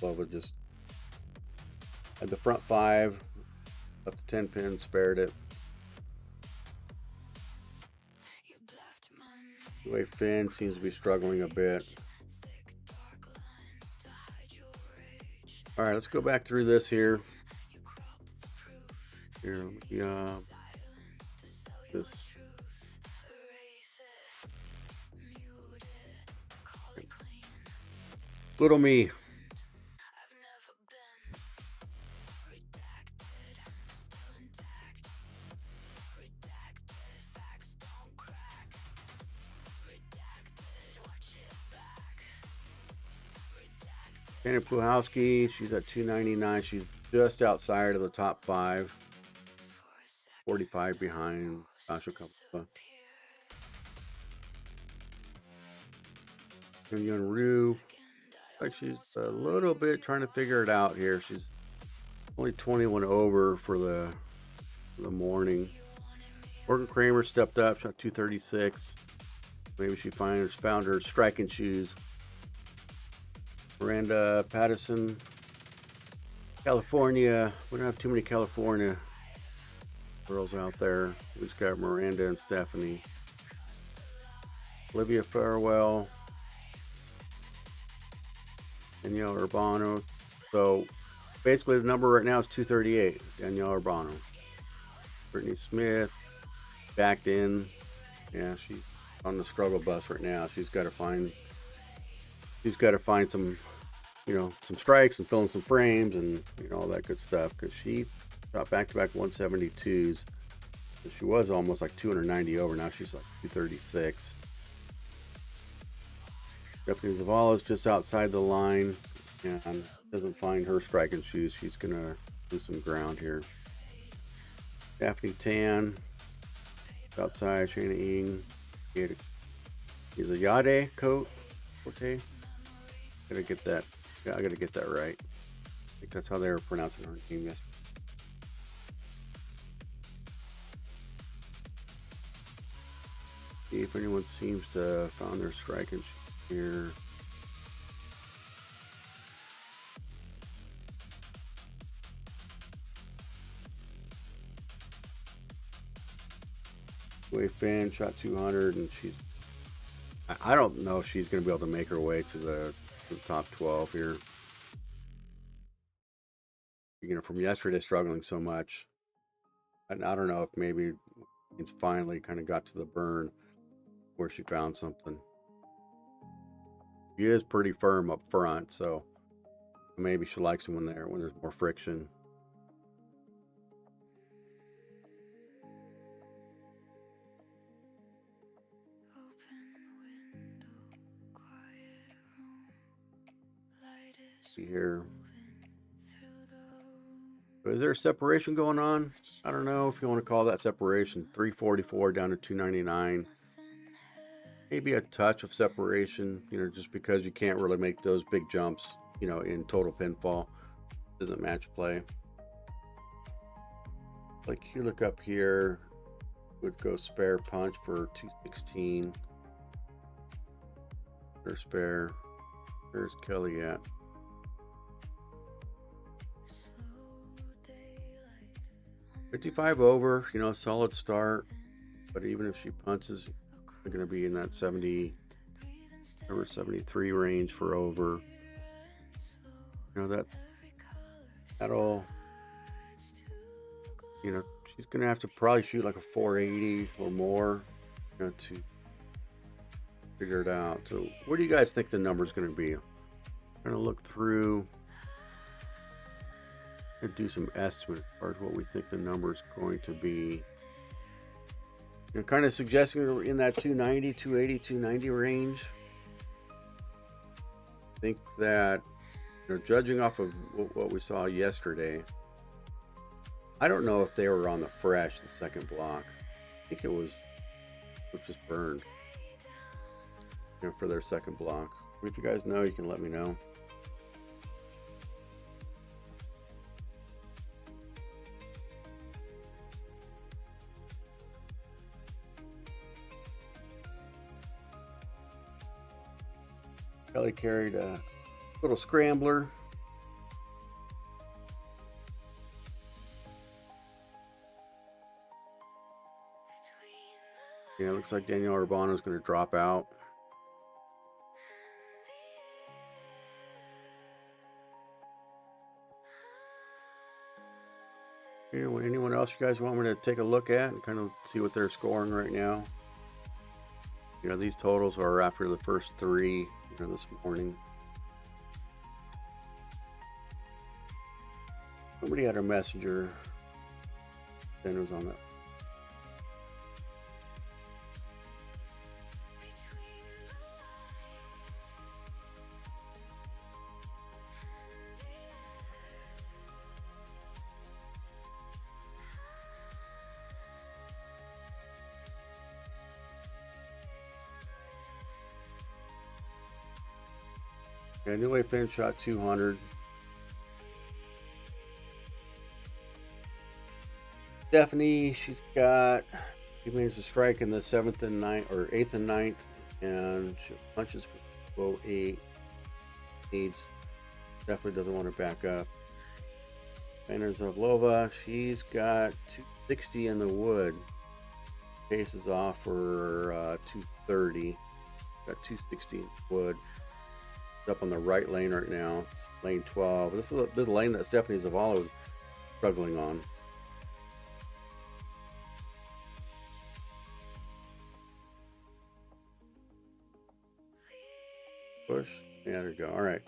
Lova just had the front 5, left the 10 pin, spared it. The way Finn seems to be struggling a bit. All right, let's go back through this here. Here, this. Little me. Shannon Puhowski, she's at 299. She's just outside of the top 5. 45 behind Sasha Kappa. And Yun Ryu, like she's a little bit trying to figure it out here. She's only 21 over for the morning. Morgan Kramer stepped up, shot 236. Maybe she found her striking shoes. Miranda Patterson, California. We don't have too many California girls out there. We've got Miranda and Stephanie. Olivia Farwell. Danielle Urbano. So basically the number right now is 238. Danielle Urbano. Brittany Smith backed in. Yeah, she's on the struggle bus right now. She's got to find some, you know, some strikes and fill in some frames and, you know, all that good stuff, because she shot back-to-back 172s. So she was almost like 290 over. Now she's like 236. Stephanie Zavala's just outside the line and doesn't find her striking shoes. She's gonna lose some ground here. Daphne Tan outside. Shayna Ing. He's a Yade coat. Okay. Gotta get that. Yeah, I gotta get that right. I think that's how they were pronouncing her name yesterday. See if anyone seems to have found their striking here. Wei Fan shot 200, and I don't know if she's going to be able to make her way to the top 12 here. You know, from yesterday struggling so much, I don't know if maybe it's finally kind of got to the burn where she found something. She is pretty firm up front, so Maybe she likes them when there's more friction. See here. So is there a separation going on? I don't know if you want to call that separation. 344 down to 299. Maybe a touch of separation, just because you can't really make those big jumps, in total pinfall. Doesn't match play. Like you look up here, would go spare punch for 216. Or spare. Where's Kelly at? $55 over, solid start. But even if she punches, they're going to be in that 70 or 73 range for over. That'll, she's going to have to probably shoot like a 480 or more, to figure it out. So what do you guys think the number is going to be? I'm going to look through and do some estimate as far as what we think the number is going to be. Kind of suggesting we're in that 290, 280, 290 range. I think that, judging off of what we saw yesterday, I don't know if they were on the fresh, the second block. I think it was just burned, for their second block. If you guys know, you can let me know. Kelly carried a little scrambler. Yeah, it looks like Danielle Urbano is going to drop out. Anyone else you guys want me to take a look at and kind of see what they're scoring right now? These totals are after the first three, this morning. Somebody had a messenger. Then it was on that. New Way Finn shot 200. Stephanie, she managed to strike in the 7th and 9th, or 8th and 9th, and she punches for 8. Needs, definitely doesn't want to back up. Banner Zavlova, she's got 260 in the wood. Paces off for 230. Got 260 in wood. Up on the right lane right now. It's lane 12. This is the lane that Stephanie Zavala was struggling on. Push. Yeah, there you go. All right.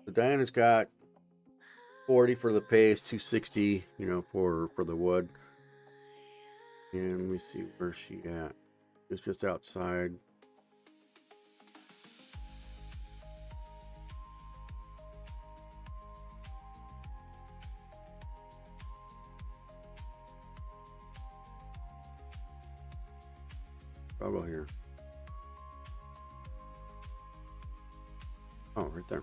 So Diana's got 40 for the pace, 260, for the wood. And let me see where she at. It's just outside. I'll go here. Oh, right there.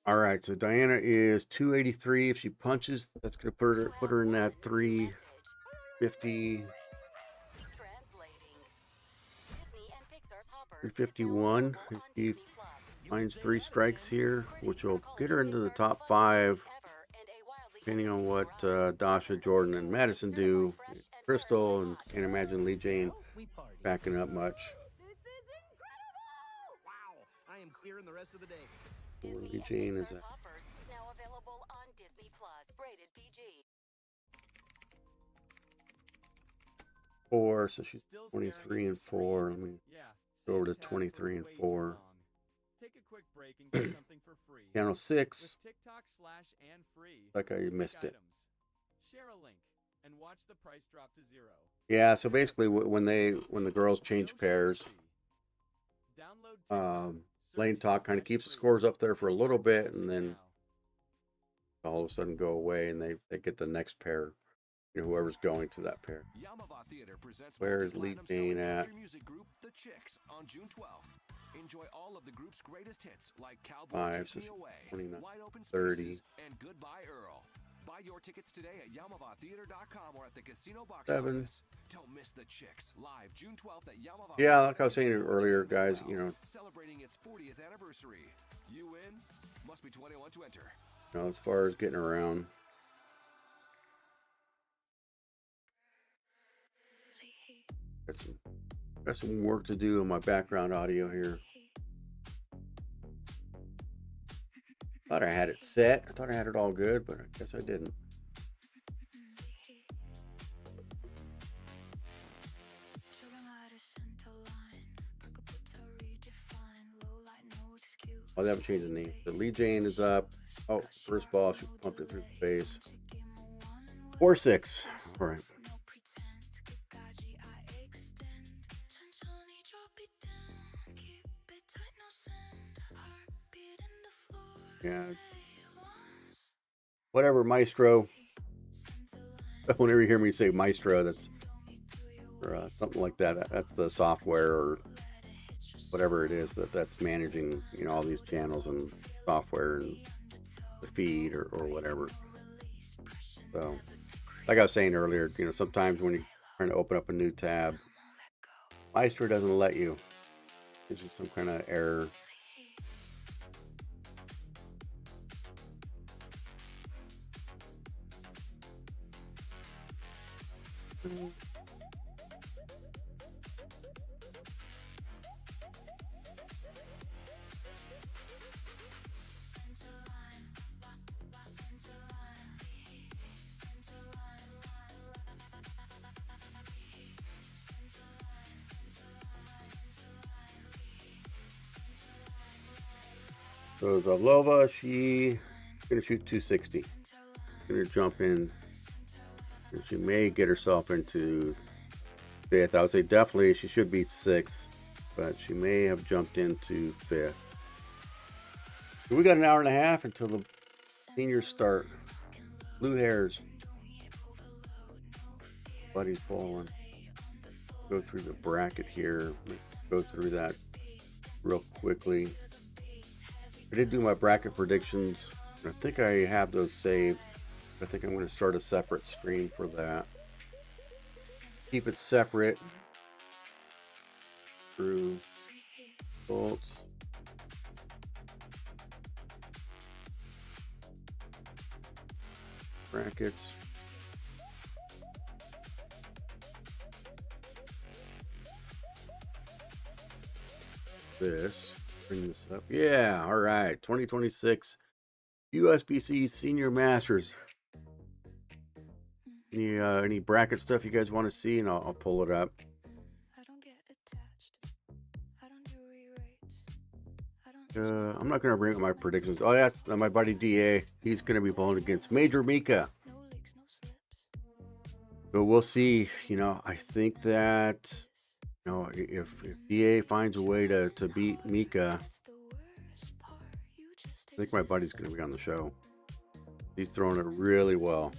All right, so Diana is 283. If she punches, that's going to put her in that 350, 351. If she finds 3 strikes here, which will get her into the top 5, depending on what Dasha, Jordan, and Madison do. Crystal, and can't imagine Lee Jane backing up much. I am clearing the rest of the day. Lee Jane is now available on Disney Plus. Rated PG. 4, so she's 23 and 4. Let me go over to 23 and 4. take a quick break and get something for free. Channel With 6, TikTok / and free. like I Pick missed it. items. Share a link and watch the price drop to 0. Yeah, so basically when the girls change pairs, Download TikTok, Lane search Talk and kind of slash keeps the free, scores up there for a and little start bit, and sourcing then now. all of a sudden go away, and they get the next pair, whoever's going to that pair. Yamava Theater presents Where is Lee multi-platinum Jane selling at? country music group The Chicks on June 12th. Enjoy all of the group's greatest hits like Cowboy 5, Take Me so Away, 29, Wide Open 30. Spaces, and Goodbye Earl. Buy your tickets today at YamavaTheater.com or at the casino box 7. office. Don't miss The Chicks live June 12th at Yamava. Yeah, Resort like I was and saying Casino earlier, in guys, Sanibel, celebrating its 40th anniversary. You win? Must be 21 to enter. As far as getting around. Got some work to do on my background audio here. Thought I had it set. I thought I had it all good, but I guess I didn't. Oh, they haven't changed the name. The Lee Jane is up. Oh, first ball, she pumped it through the face. 4-6. All right. Yeah. Whatever, Maestro. Whenever you hear me say Maestro, that's or something like that. That's the software or whatever it is that's managing, all these channels and software and the feed or whatever. So, like I was saying earlier, sometimes when you're trying to open up a new tab, Maestro doesn't let you. There's just some kind of error. So Zavlova, she's gonna shoot 260. Gonna jump in. And she may get herself into 5th. I would say definitely she should be 6th, but she may have jumped into 5th. So we got an hour and a half until the seniors start. Blue hairs. Buddy's bowling. Go through the bracket here. Let's go through that real quickly. I did do my bracket predictions. I think I have those saved. I think I'm going to start a separate screen for that. Keep it separate through bolts. Brackets. Bring this up. Yeah, all right. 2026 USBC Senior Masters. Any bracket stuff you guys want to see, and I'll pull it up. I'm not gonna bring up my predictions. Oh, that's my buddy DA. He's gonna be bowling against Major Mika. But we'll see. I think that if DA finds a way to beat Mika, I think my buddy's gonna be on the show. He's throwing it really well,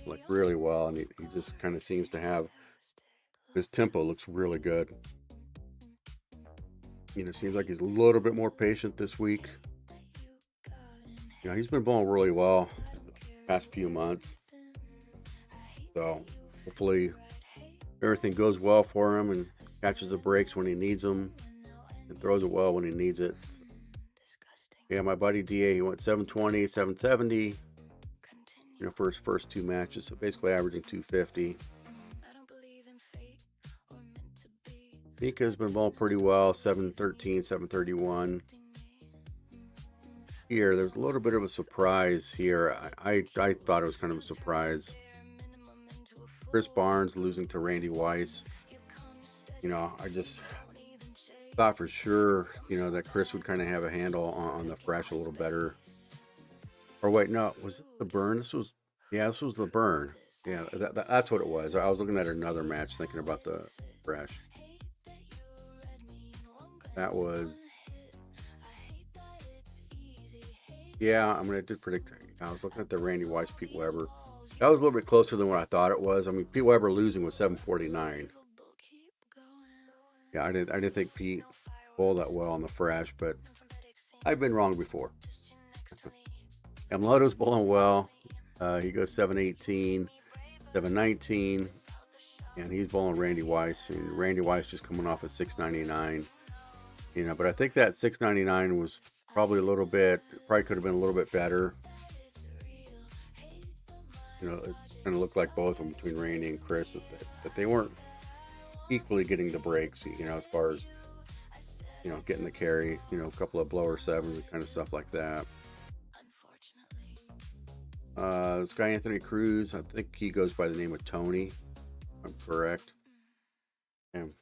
and he just kind of seems to have his tempo looks really good. Seems like he's a little bit more patient this week. He's been bowling really well the past few months. So hopefully everything goes well for him and catches the breaks when he needs them and throws it well when he needs it. Yeah, my buddy DA, he went 720, 770. For his first 2 matches, so basically averaging 250. Mika's been bowling pretty well, 713, 731. Here, there's a little bit of a surprise here. I thought it was kind of a surprise. Chris Barnes losing to Randy Weiss. thought for sure, that Chris would kind of have a handle on the fresh a little better. Or wait, no, was it the burn? This was the burn. Yeah, that's what it was. I was looking at another match thinking about the fresh. That was, yeah, I mean, I did predict. I was looking at the Randy Weiss, Pete Weber. That was a little bit closer than what I thought it was. I mean, Pete Weber losing was 749. Yeah, I didn't think Pete bowled that well on the fresh, but I've been wrong before. Yamamoto's bowling well. He goes 718, 719, and he's bowling Randy Weiss. And Randy Weiss just coming off a 699. But I think that 699 was probably could have been a little bit better. It kind of looked like both of them between Randy and Chris that they weren't equally getting the breaks, as far as, getting the carry, a couple of blower sevens and kind of stuff like that. This guy, Anthony Cruz, I think he goes by the name of Tony, if I'm correct. And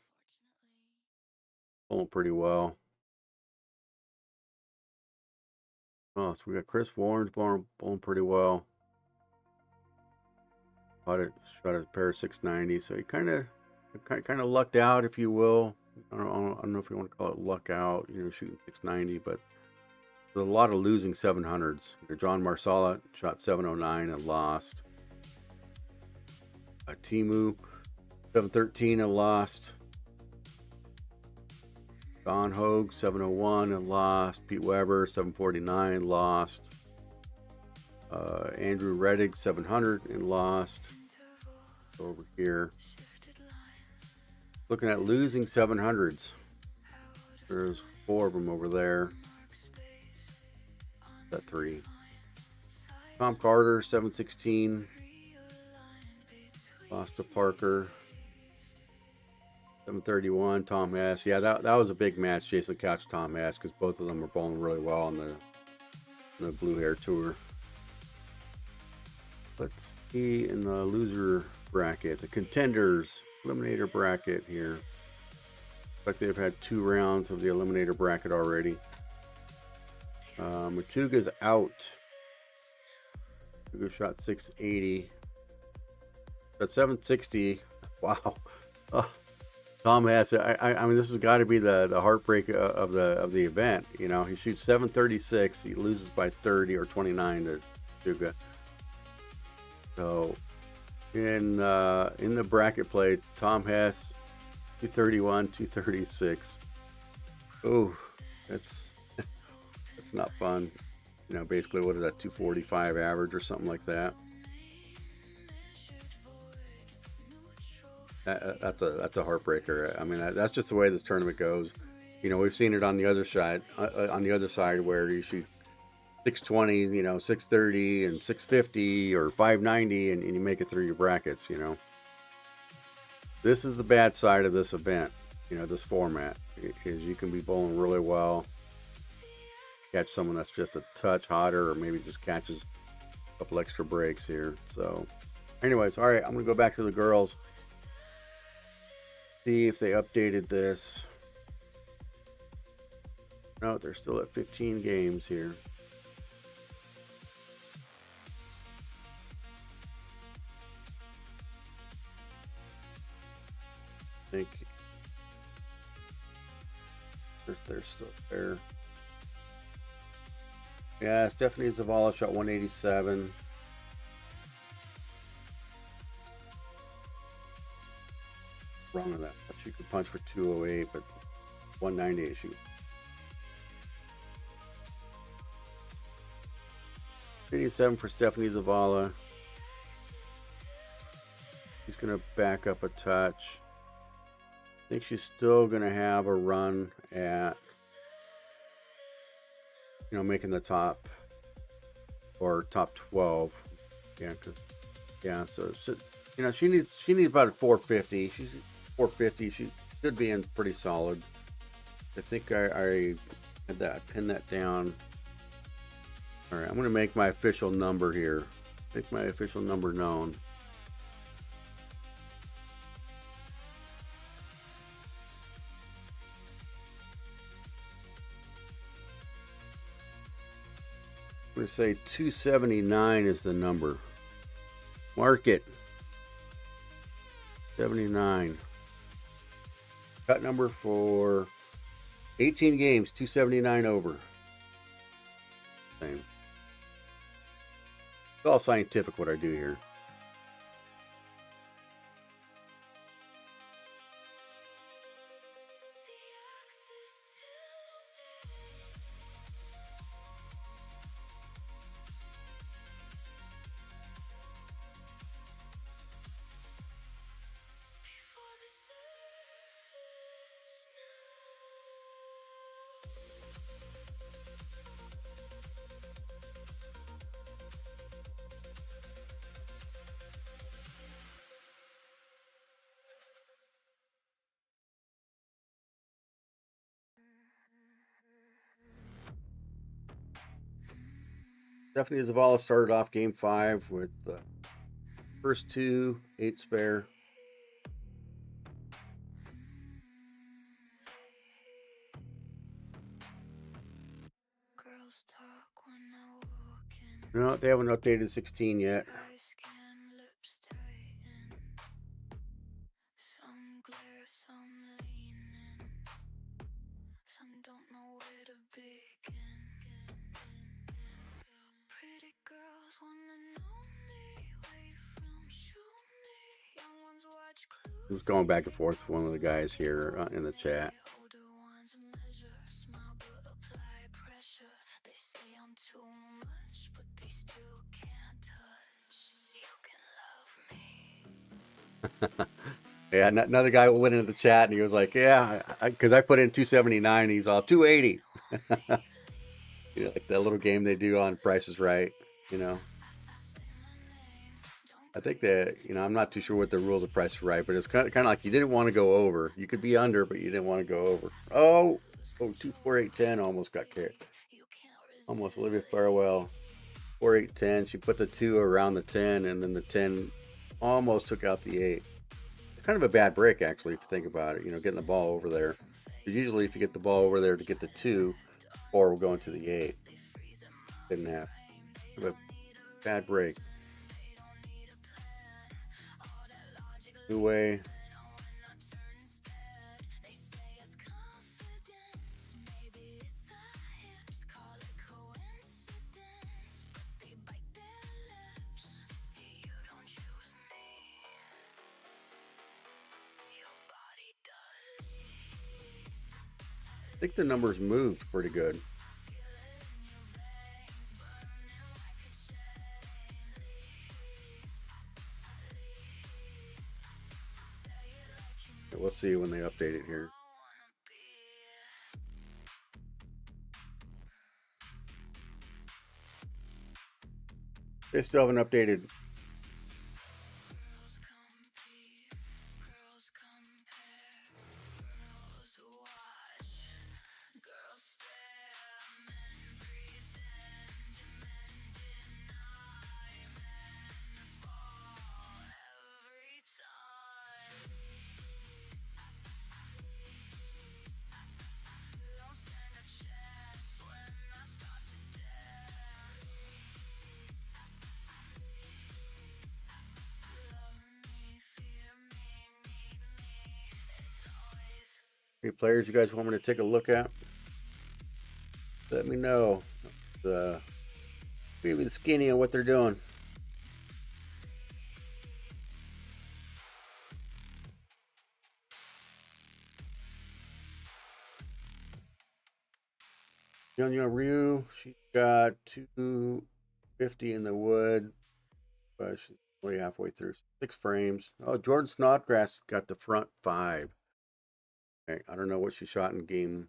bowling pretty well. Oh, so we got Chris Warren's bowling pretty well. Shot a pair of 690, so he kind of lucked out, if you will. I don't know if you want to call it luck out, shooting 690, but there's a lot of losing 700s. John Marsala shot 709 and lost. Timu 713 and lost. Don Hogue 701 and lost. Pete Weber 749 lost. Andrew Reddick 700 and lost. Over here, looking at losing 700s. There's 4 of them over there. That 3. Tom Carter 716 lost to Parker. 731 Tom Hess. Yeah, that was a big match. Jason Couch, Tom Hess, because both of them were bowling really well on the Blue Hair Tour. Let's see in the loser bracket, the contenders eliminator bracket here. Looks like they've had 2 rounds of the eliminator bracket already. Machuga's out. Machuga shot 680. But 760. Wow. Tom Hess. I mean, this has got to be the heartbreak of the event. He shoots 736. He loses by 30 or 29 to Machuga. So in the bracket play, Tom Hess 231, 236. Oh, that's not fun. Basically, what is that, 245 average or something like that? That's a heartbreaker. I mean, that's just the way this tournament goes. We've seen it on the other side, where you shoot 620, 630 and 650 or 590 and you make it through your brackets. This is the bad side of this event, this format, is you can be bowling really well, catch someone that's just a touch hotter, or maybe just catches a couple extra breaks here. So anyways, all right, I'm gonna go back to the girls, see if they updated this. No, they're still at 15 games here. I think they're still there. Yeah, Stephanie Zavala shot 187. Wrong on that. She could punch for 208, but 198 shoot. 87 for Stephanie Zavala. She's going to back up a touch. I think she's still going to have a run at, making the top or top 12. So she needs about a 450. She's 450. She should be in pretty solid. I think I had that, pin that down. All right, I'm going to make my official number here. Make my official number known. I'm going to say 279 is the number. Mark it. 79. Cut number for 18 games, 279 over. Same. It's all scientific what I do here. Stephanie Zavala started off game 5 with the first 2, 8 spare. No, they haven't updated 16 yet. I was going back and forth with one of the guys here in the chat. Yeah, another guy went into the chat and he was like, "Yeah, because I put in 279, he's all 280." You know, like that little game they do on Price is Right. You know, I think that I'm not too sure what the rules of Price is Right, but it's kind of like you didn't want to go over. You could be under, but you didn't want to go over. Oh, 24810 almost got kicked. Almost Olivia Farwell. 4810. She put the 2 around the 10, and then the 10 almost took out the 8. It's kind of a bad break, actually, if you think about it. Getting the ball over there. Usually, if you get the ball over there to get the 2, 4 will go into the 8. Didn't happen. But bad break. New way. I think the numbers moved pretty good. We'll see when they update it here. They still haven't updated. Any players you guys want me to take a look at? Let me know. Maybe the skinny on what they're doing. Yonya Ryu, she got 250 in the wood, but she's only halfway through. 6 frames. Oh, Jordan Snodgrass got the front 5. Okay, I don't know what she shot in game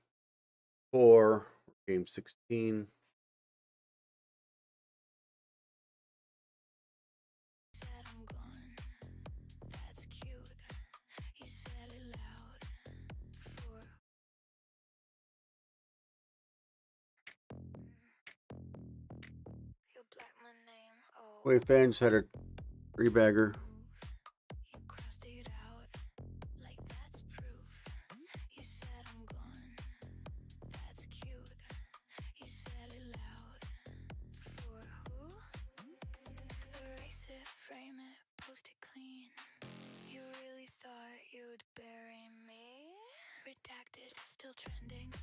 4, game 16. Wait, fans had a 3-bagger. Redacted, still trending.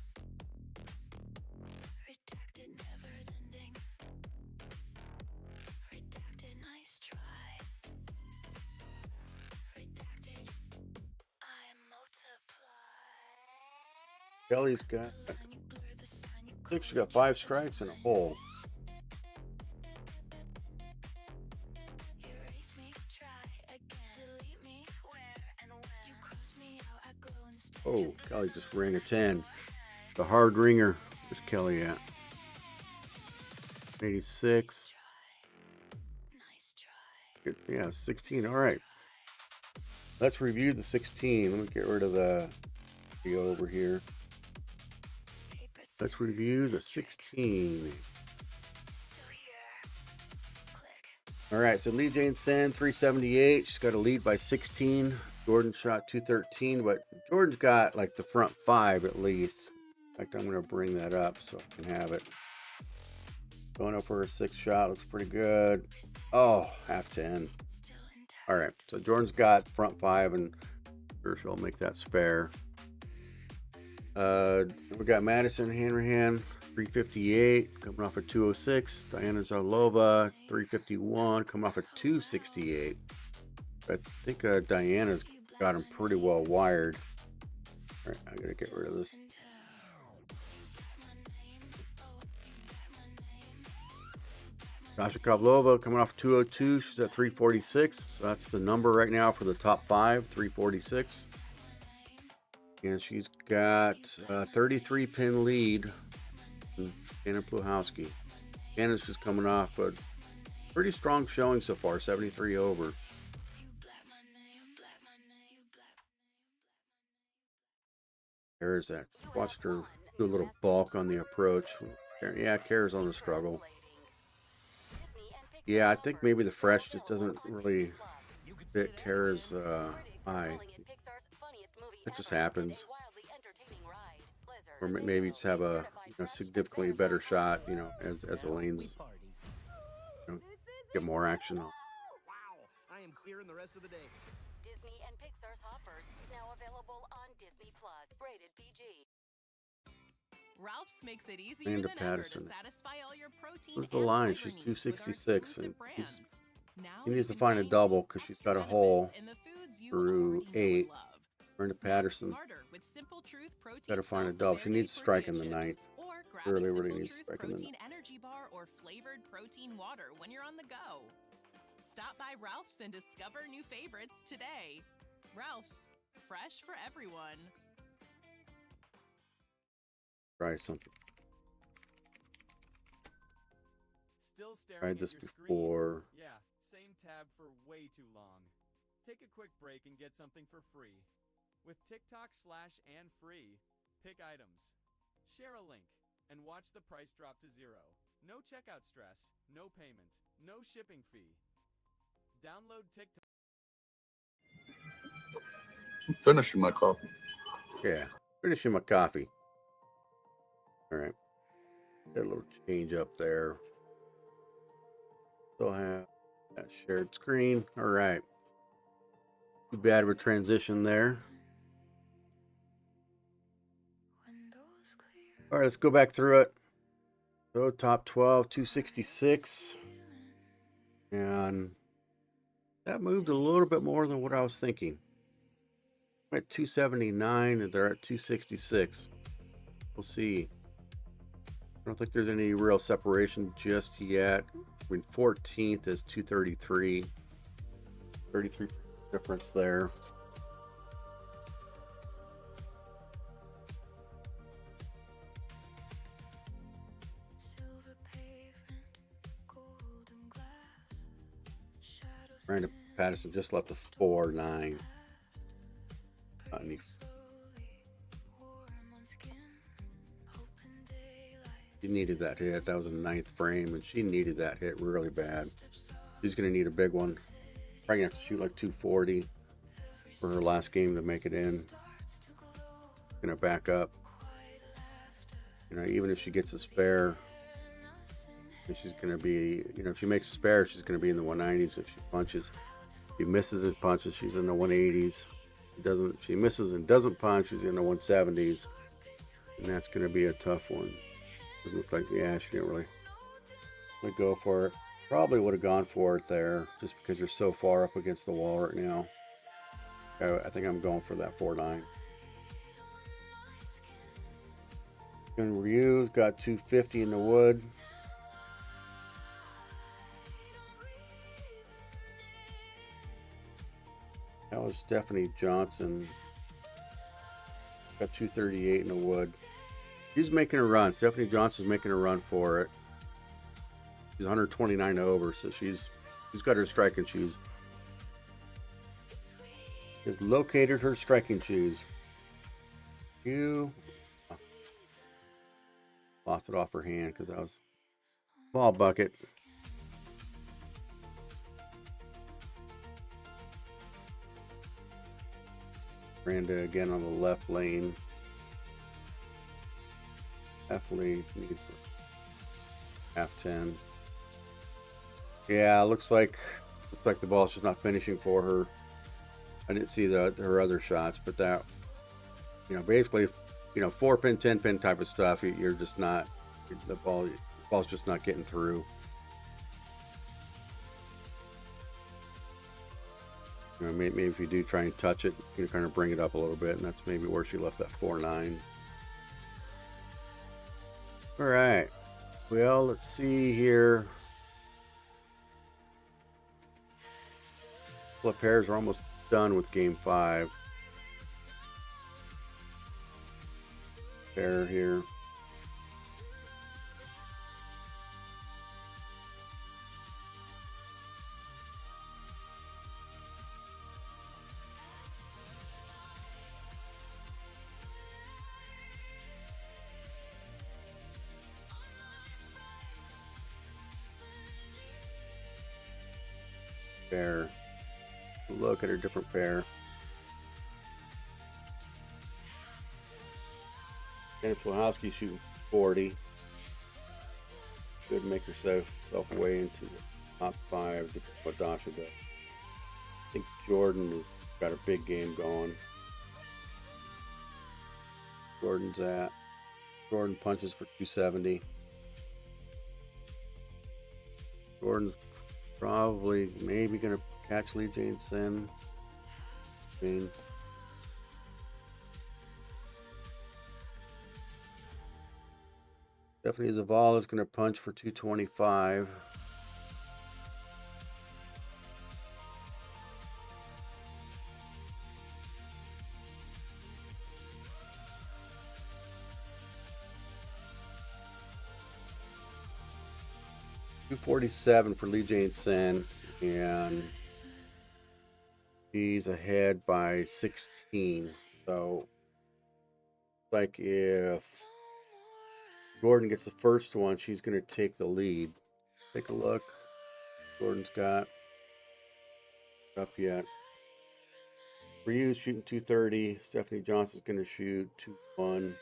Redacted, never ending. Redacted, nice try. Redacted, I multiply. Kelly's got six. She got 5 strikes and a hole. Erase me, try again. Delete me, where and when. You cross me out, I glow instead. Oh, Kelly just rang a 10. The hard ringer. Where's Kelly at? 86. Nice try. Good. Yeah, 16. All right. Let's review the 16. Let me get rid of the video over here. Let's review the 16. Still here. Click. All right, so Lee Jane Sen, 378. She's got a lead by 16. Jordan shot 213, but Jordan's got like the front 5 at least. In fact, I'm going to bring that up so I can have it. Going up for her 6th shot. Looks pretty good. Oh, half 10. Still intact. All right, so Jordan's got front 5, and I'm sure she'll make that spare. We got Madison Hanrahan, 358, coming off a 206. Diana Zarlova, 351, coming off a 268. I think Diana's got him pretty well wired. All right, I gotta get rid of this. Dasha Kovlova coming off 202. She's at 346. So that's the number right now for the top 5, 346. And she's got a 33 pin lead. Anna Pluhowski. Anna's just coming off a pretty strong showing so far, 73 over. There's that. Watched her do a little bulk on the approach. Yeah, Kara's on the struggle. Yeah, I think maybe the fresh just doesn't really fit Kara's eye. It just happens. Or maybe just have a significantly better shot, as the lanes get more action on. Wow, I am clearing the rest of the day. Disney and Pixar's Hoppers, now available on Disney Plus. Rated PG. Ralph's makes it easier Amanda than ever to Patterson. satisfy all your protein What's the and line? fiber She's needs with our 266, exclusive and brands. Now she you needs to can find a these double because she's extra got a hole benefits in the foods you through already know and 8. love. Amanda Snack Patterson smarter with Simple Truth protein got to find a salsa double. She verde needs to strike in the tortilla 9th. chips. Or grab Really, a really Simple needs to Truth strike in the protein energy bar or flavored protein water when you're on the go. Stop by Ralph's and discover new favorites today. Ralph's, fresh for everyone. Try something. Still staring Tried at this your before. screen? Yeah, same tab for way too long. Take a quick break and get something for free. With TikTok/and free, pick items, share a link, and watch the price drop to 0. No checkout stress, no payment, no shipping fee. Download TikTok. I'm finishing my coffee. Yeah, finishing my coffee. All right. Got a little change up there. Still have that shared screen. All right. Too bad of a transition there. All right, let's go back through it. So top 12, 266. And that moved a little bit more than what I was thinking. I'm at 279 and they're at 266. We'll see. I don't think there's any real separation just yet. I mean, 14th is 233. 33 difference there. Brandon Patterson just left a 4-9. She needed that hit. That was a 9th frame, and she needed that hit really bad. She's going to need a big one. Probably going to have to shoot like 240 for her last game to make it in. Going to back up. Even if she gets a spare, she's going to be, if she makes a spare, she's going to be in the 190s if she punches. If she misses and punches, she's in the 180s. She misses and doesn't punch, she's in the 170s. And that's going to be a tough one. Doesn't look like, yeah, she didn't really go for it. Probably would have gone for it there, just because you're so far up against the wall right now. I think I'm going for that 4-9. And Ryu's got 250 in the wood. That was Stephanie Johnson. Got 238 in the wood. She's making a run. Stephanie Johnson's making a run for it. She's 129 over, so she's got her striking shoes. Has located her striking shoes. Lost it off her hand because that was ball bucket. Miranda again on the left lane. Definitely needs half 10. Yeah, looks like the ball's just not finishing for her. I didn't see her other shots, but that, basically, 4-pin, 10-pin type of stuff, you're just not, the ball's just not getting through. Maybe if you do try and touch it, you can kind of bring it up a little bit, and that's maybe where she left that 4-9. All right. Well, let's see here. Flip pairs are almost done with game 5. Pair here. Pair. Look at her different pair. Jennifer Wachowski shooting 40. Could make herself way into the top 5 to what Dasha does. I think Jordan has got a big game going. Jordan punches for 270. Jordan's probably maybe gonna catch Lee Jane Sin. Stephanie Zavala is gonna punch for 225. $247 for Lee Jane Sin, and she's ahead by 16. So, like if Gordon gets the first one, she's going to take the lead. Take a look. Gordon's got up yet. Ryu's shooting 230. Stephanie Johnson's going to shoot 2-1.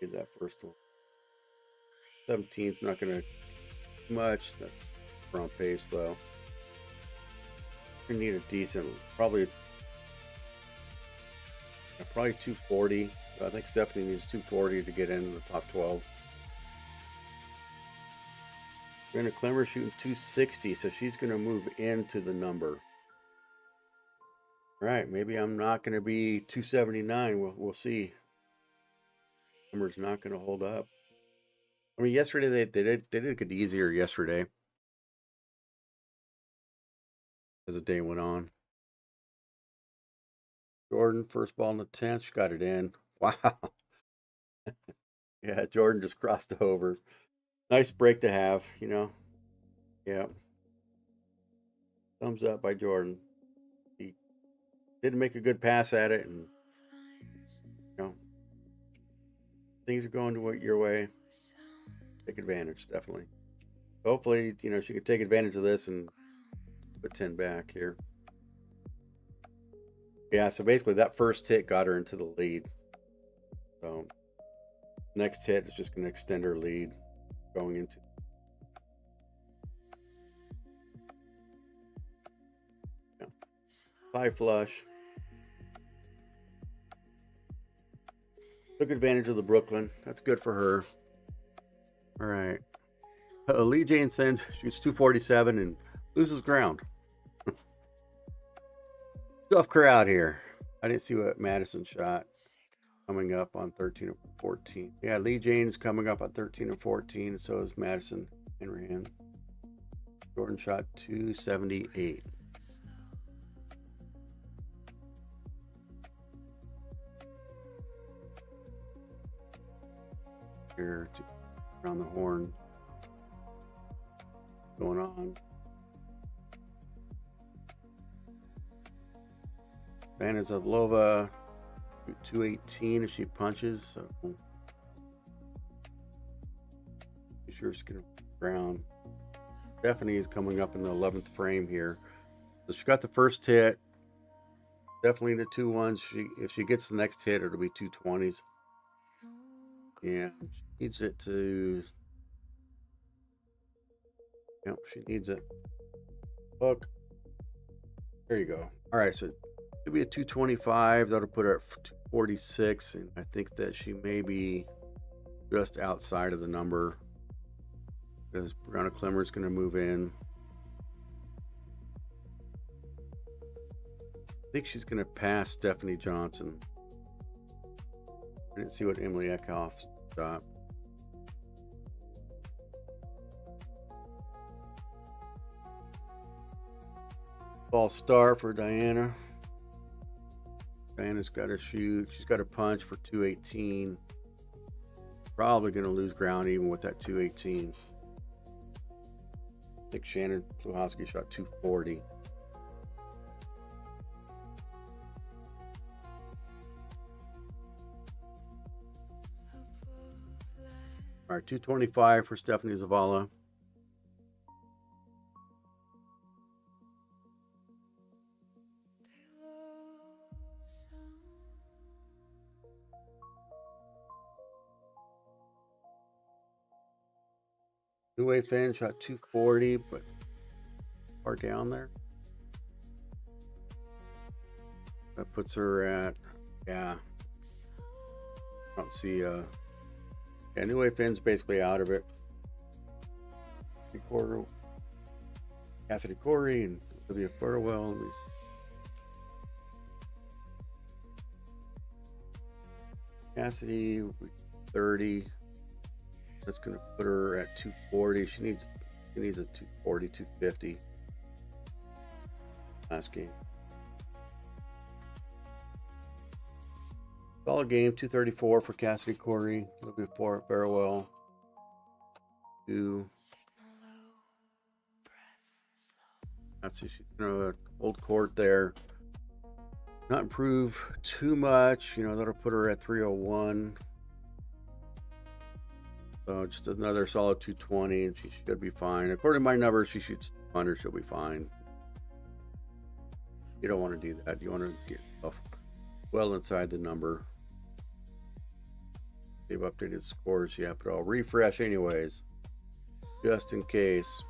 Get that first one. 17's not going to much. That's front pace though. We need a decent, probably 240. So I think Stephanie needs 240 to get into the top 12. Brenda Clemmer shooting 260, so she's going to move into the number. All right, maybe I'm not going to be 279. We'll see. Clemmer's not going to hold up. I mean, yesterday they did get easier yesterday as the day went on. Jordan, first ball in the 10th, she got it in. Wow. Yeah, Jordan just crossed over. Nice break to have, Yeah. Thumbs up by Jordan. He didn't make a good pass at it, and things are going your way. Take advantage, definitely. Hopefully, she can take advantage of this and put 10 back here. Yeah, so basically that first hit got her into the lead. So next hit is just going to extend her lead going into. High flush. Took advantage of the Brooklyn. That's good for her. All right. Lee Jansen, she's 247 and loses ground. Tough crowd here. I didn't see what Madison shot. Coming up on 13 and 14. Yeah, Lee Jane's coming up on 13 and 14. So is Madison Henrihan. Jordan shot 278. Here around the horn. Going on. Vanazovlova 218 if she punches. So be sure she's gonna ground. Stephanie is coming up in the 11th frame here. So she got the first hit. Definitely the 2-1s. If she gets the next hit, it'll be 220s. Yeah, she needs it to. Yep, she needs it. Look. There you go. All right, so it'll be a 225. That'll put her at 246, and I think that she may be just outside of the number because Brianna Clemmer is going to move in. I think she's going to pass Stephanie Johnson. I didn't see what Emily Eckhoff shot. False start for Diana. Diana's got to shoot. She's got to punch for 218. Probably going to lose ground even with that 218. I think Shannon Pluhowski shot 240. All right, 225 for Stephanie Zavala. Two-way Finn shot 240, but far down there. That puts her at, yeah. I don't see, yeah, New-Way Finn's basically out of it. Cassidy Corey and Olivia Furwell. Cassidy, 30. That's going to put her at 240. She needs a 240, 250 last game. Solid game, 234 for Cassidy Corey, a little bit for Farewell. That's old court there. Not improve too much, that'll put her at 301. So just another solid 220, and she should be fine. According to my numbers, she shoots 100, she'll be fine. You don't want to do that. You want to get yourself well inside the number. They've updated scores, yeah, but I'll refresh anyways, just in case.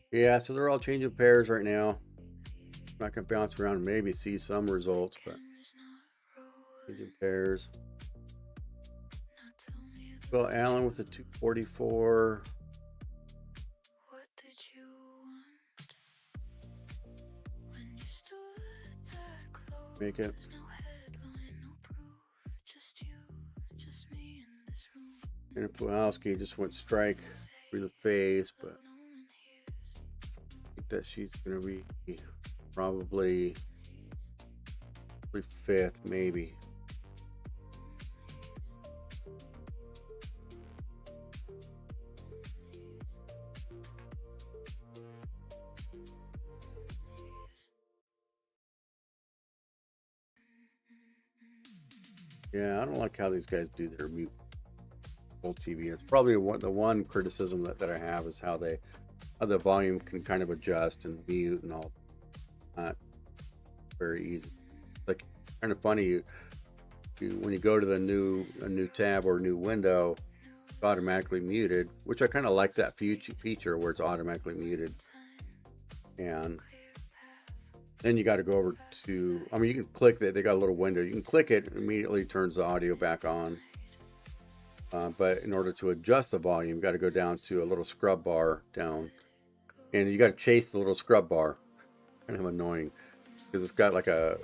Yeah, so they're all changing pairs right now. I'm not gonna bounce around and maybe see some results, but changing pairs. Well, Allen with a 244. Make it. And Puhalski just went strike through the face, but I think that she's gonna be probably fifth, maybe. Yeah, I don't like how these guys do their mute full TV. It's probably the one criticism that I have is how the volume can kind of adjust and mute and all. Not very easy. Like kind of funny. When you go to a new tab or a new window, it's automatically muted, which I kind of like that feature where it's automatically muted. And then you got to go over to, I mean, you can click that. They got a little window. You can click it, immediately turns the audio back on. But in order to adjust the volume, you got to go down to a little scrub bar down, and you got to chase the little scrub bar. Kind of annoying because it's got like a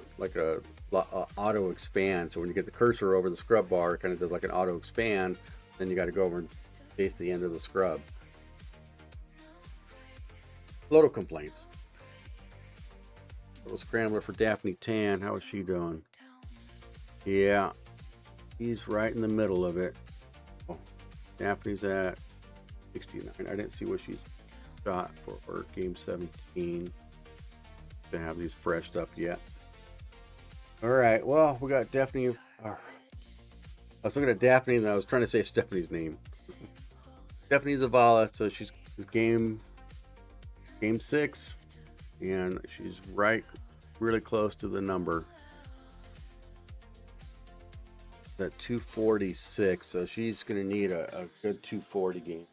auto expand. So when you get the cursor over the scrub bar, it kind of does like an auto expand. Then you got to go over and chase the end of the scrub. Little complaints. Little scrambler for Daphne Tan. How is she doing? Yeah, he's right in the middle of it. Oh, Daphne's at 69. I didn't see what she's got for game 17. To have these freshed up yet. All right, well, we got Daphne. I was looking at Daphne and I was trying to say Stephanie's name. Stephanie Zavala. So she's game 6, and she's really close to the number. At 246, so she's going to need a good 240 game.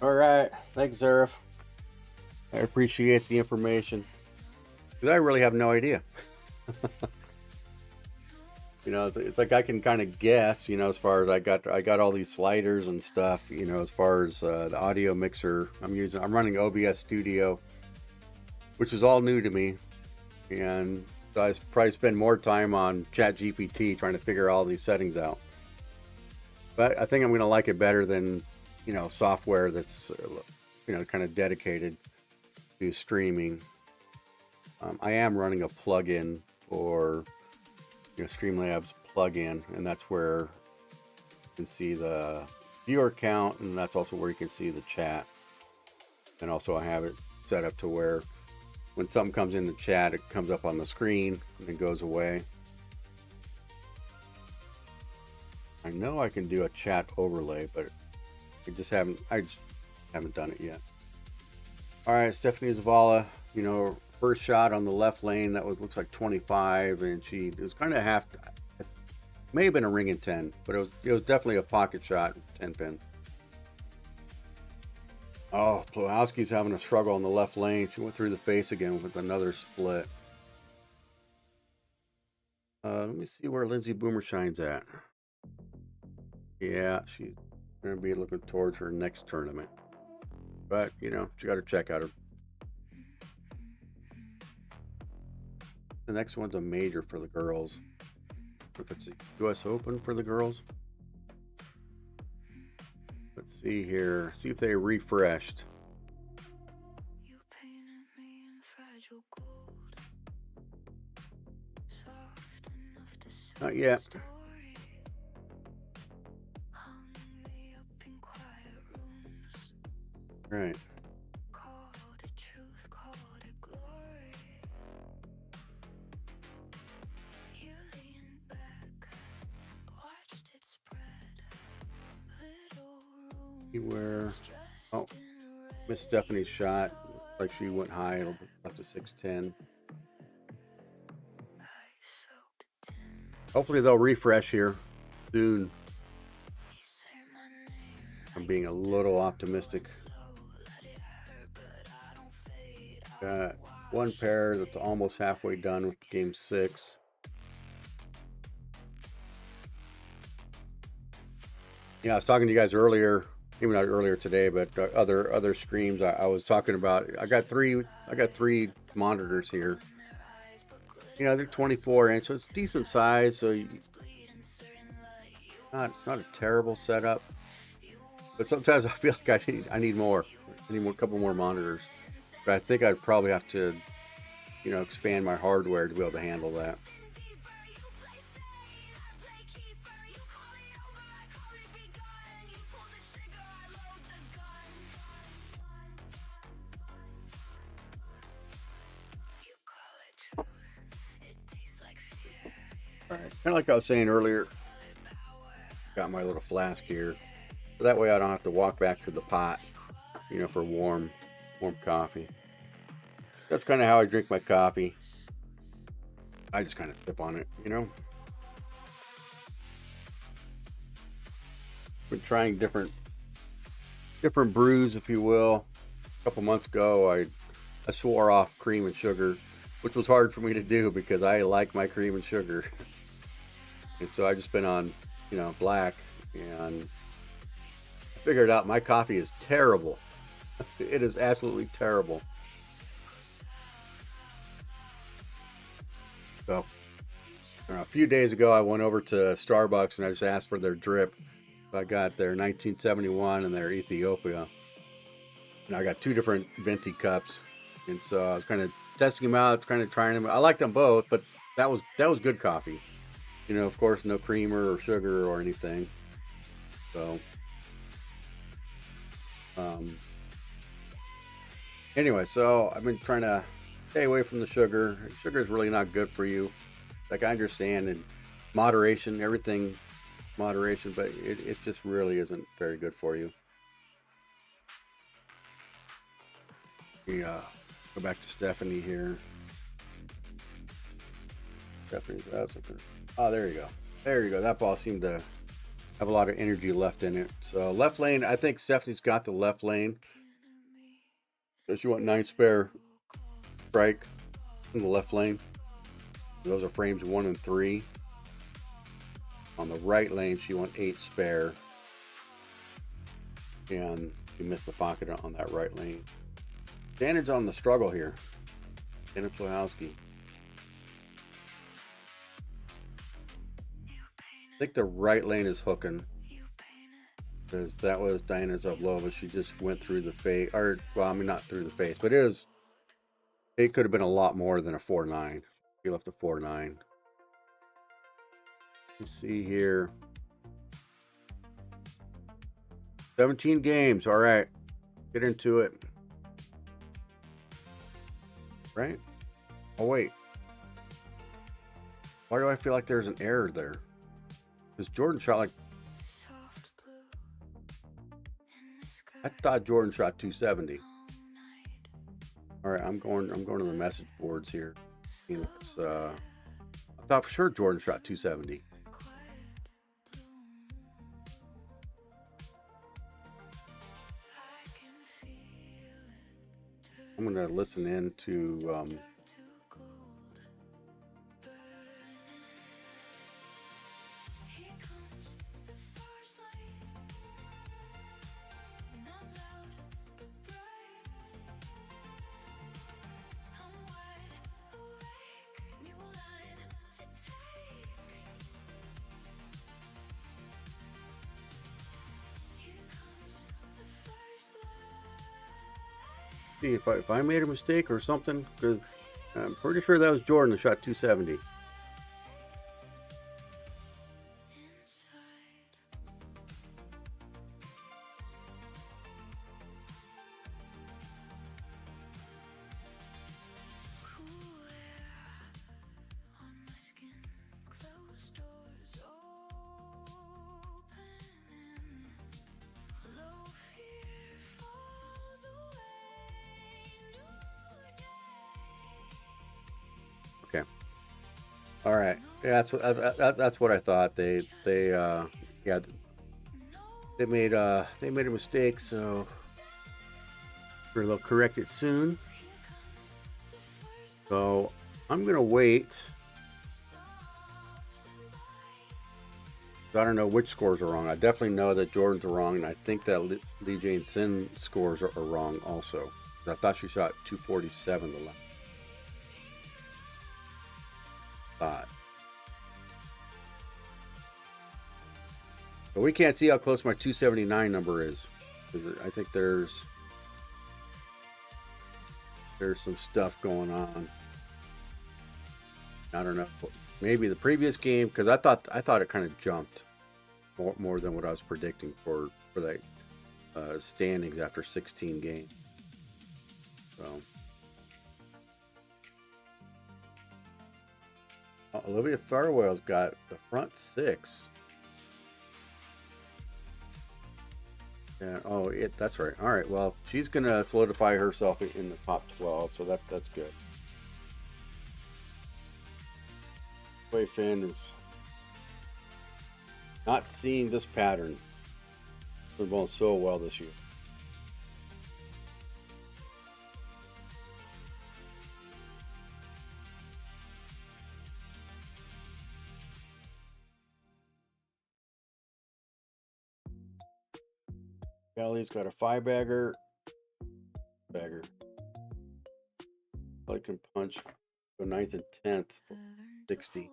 All right, thanks, Zarif. I appreciate the information because I really have no idea. You know, it's like I can kind of guess. You know, as far as I got all these sliders and stuff. You know, as far as the audio mixer I'm running OBS Studio, which is all new to me, and so I probably spend more time on ChatGPT trying to figure all these settings out. But I think I'm going to like it better than, you know, software that's, you know, kind of dedicated to streaming. I am running a plugin for, you know, Streamlabs plugin, and that's where you can see the viewer count, and that's also where you can see the chat. And also I have it set up to where when something comes in the chat, it comes up on the screen and then goes away. I know I can do a chat overlay, but I just haven't done it yet. All right, Stephanie Zavala, you know, first shot on the left lane, that looks like 25, and it was kind of may have been a ring and 10, but it was definitely a pocket shot, 10 pin. Oh, Plowowski's having a struggle on the left lane. She went through the face again with another split. Let me see where Lindsay Boomershine's at. Yeah, she's going to be looking towards her next tournament. But, you know, she got her check out. The next one's a major for the girls. If it's a US Open for the girls. Let's see here. See if they refreshed. Not yet. Right. Where, oh, Miss Stephanie's shot, like she went high, up to 610. Hopefully they'll refresh here soon. I'm being a little optimistic. Got one pair that's almost halfway done with game 6. Yeah, I was talking to you guys earlier, maybe not earlier today, but other streams. I was talking about. I got three monitors here. You know, they're 24-inch, so it's decent size. So it's not a terrible setup. But sometimes I feel like I need more. I need a couple more monitors. But I think I'd probably have to, you know, expand my hardware to be able to handle that. Kind of like I was saying earlier, got my little flask here. So that way I don't have to walk back to the pot, you know, for warm coffee. That's kind of how I drink my coffee. I just kind of sip on it, you know. Been trying different brews, if you will. A couple months ago, I swore off cream and sugar, which was hard for me to do because I like my cream and sugar. And so I just been on, you know, black, and I figured out my coffee is terrible. It is absolutely terrible. So, a few days ago, I went over to Starbucks and I just asked for their drip. I got their 1971 and their Ethiopia. And I got two different venti cups. And so I was kind of testing them out, kind of trying them. I liked them both, but that was good coffee. You know, of course, no creamer or sugar or anything. So, anyway, so I've been trying to stay away from the sugar. Sugar is really not good for you. Like, I understand in moderation, everything moderation, but it just really isn't very good for you. We go back to Stephanie here. Stephanie's out. Oh, there you go. There you go. That ball seemed to have a lot of energy left in it. So left lane, I think Stephanie's got the left lane. So she want 9 spare strike in the left lane. Those are frames 1 and 3. On the right lane, she went 8 spare. And she missed the pocket on that right lane. Standard's on the struggle here. Dana Plahowski. I think the right lane is hooking. Because that was Diana Zavlova. She just went through the face. Or, well, I mean, not through the face. But it could have been a lot more than a 4-9. She left a 4-9. Let's see here. 17 games. All right. Get into it. Right? Oh, wait. Why do I feel like there's an error there? Because Jordan shot like... I thought Jordan shot 270. All right, I'm going to the message boards here. It's, I thought for sure Jordan shot 270. I'm going to listen in to see if I made a mistake or something, because I'm pretty sure that was Jordan that shot 270. Okay. All right. Yeah, that's what I thought. They made a mistake, so they'll correct it soon. So I'm gonna wait. I don't know which scores are wrong. I definitely know that Jordan's are wrong, and I think that Lee Jane Sin scores are wrong also. I thought she shot 247 the last. But we can't see how close my 279 number is. I think there's some stuff going on. I don't know. Maybe the previous game, because I thought it kind of jumped more than what I was predicting for that standings after 16 games. So Olivia Farwell's got the front 6. Yeah, oh, that's right. All right, well, she's going to solidify herself in the top 12, so that's good. Wei Finn is not seeing this pattern. It's been going so well this year. Kelly's got a 5-bagger. Kelly can punch go 9th and 10th, 60.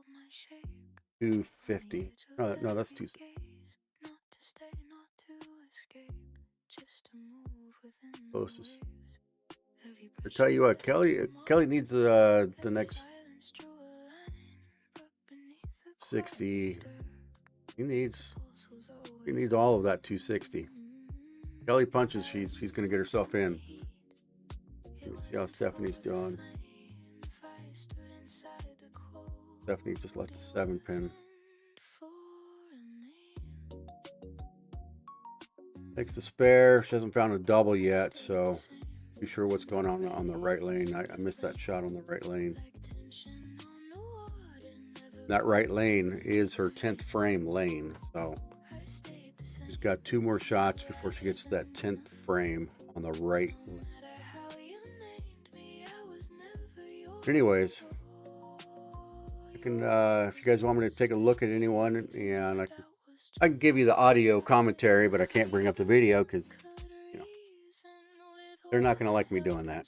250. No, that's 260. Closest. I tell you what, Kelly needs the next 60. He needs all of that 260. Kelly punches, she's going to get herself in. Let me see how Stephanie's doing. Stephanie just left a 7-pin. Takes the spare. She hasn't found a double yet, so be sure what's going on the right lane. I missed that shot on the right lane. That right lane is her 10th frame lane, so she's got 2 more shots before she gets to that 10th frame on the right lane. Anyways, I can if you guys want me to take a look at anyone, and I can give you the audio commentary, but I can't bring up the video because they're not going to like me doing that.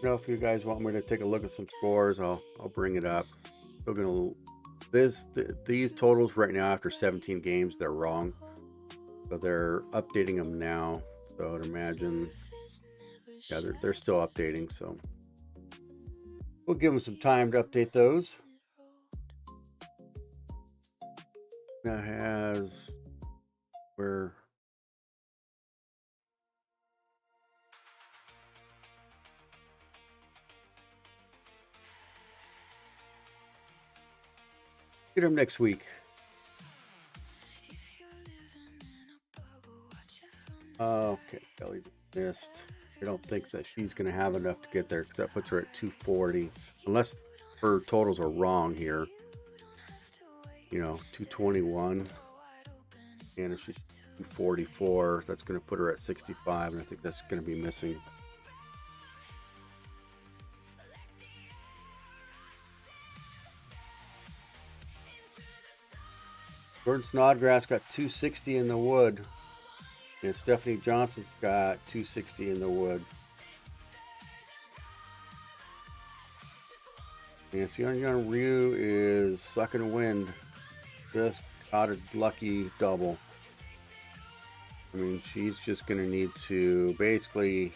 If you guys want me to take a look at some scores, I'll bring it up. Still gonna these totals right now after 17 games, they're wrong, so they're updating them now. So I'd imagine, yeah, they're still updating. So we'll give them some time to update those. Now has where. Get him next week. Okay, Kelly missed. I don't think that she's going to have enough to get there because that puts her at 240. Unless her totals are wrong here. 221. And if she's 244, that's going to put her at 65. And I think that's going to be missing. Jordan Snodgrass got 260 in the wood. And Stephanie Johnson's got 260 in the wood. And Seon Ryu is sucking wind. Just got a lucky double. I mean, she's just going to need to basically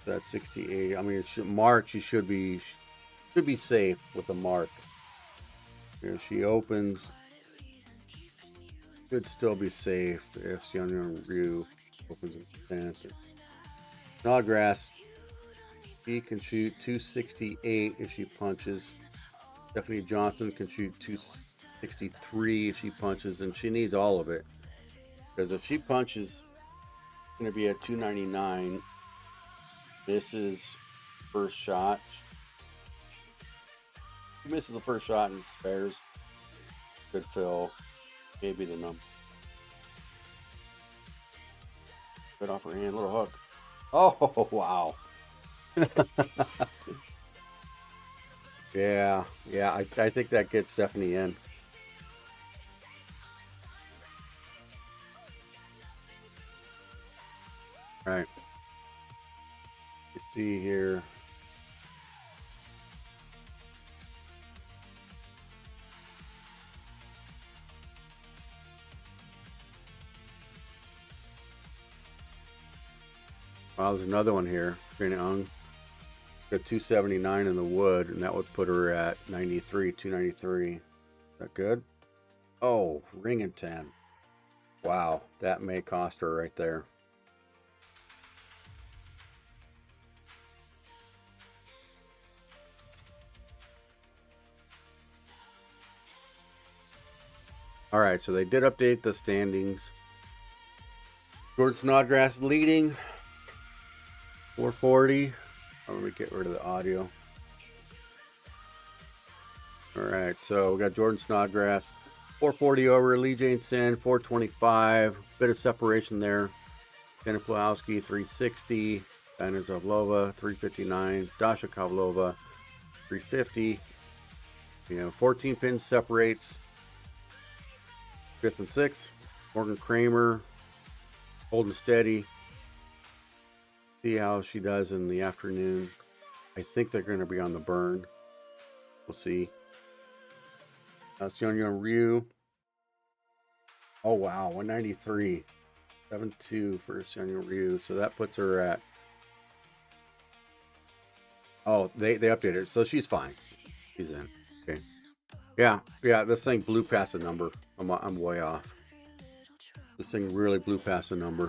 that 68. I mean, she should be safe with the mark. If she opens, should still be safe if Seon Ryu opens a chance. Snodgrass, she can shoot 268 if she punches. Stephanie Johnson can shoot 263 if she punches, and she needs all of it. Because if she punches, it's going to be at 299. Misses first shot. She misses the first shot and spares. Good fill. Maybe the number. Good off her hand, little hook. Oh, wow. yeah, I think that gets Stephanie in. All right. You see here. Wow, there's another one here. Trina Ung got 279 in the wood, and that would put her at 93, 293. Is that good? Oh, ring and 10. Wow, that may cost her right there. All right, so they did update the standings. Jordan Snodgrass leading, 440. I'm gonna get rid of the audio. All right, so we got Jordan Snodgrass, 440 over Lee Jane Sin, 425. Bit of separation there. Jenna Pulowski, 360. Anna Zavlova, 359. Dasha Kavlova, 350. 14 pins separates 5th and 6th. Morgan Kramer holding steady. See how she does in the afternoon. I think they're going to be on the burn. We'll see. Seonyeon Ryu. Oh wow, 193. 7-2 for Seonyeon Ryu. So that puts her at. Oh, they updated it, so she's fine. She's in. Okay. Yeah. This thing blew past the number. I'm way off. This thing really blew past the number.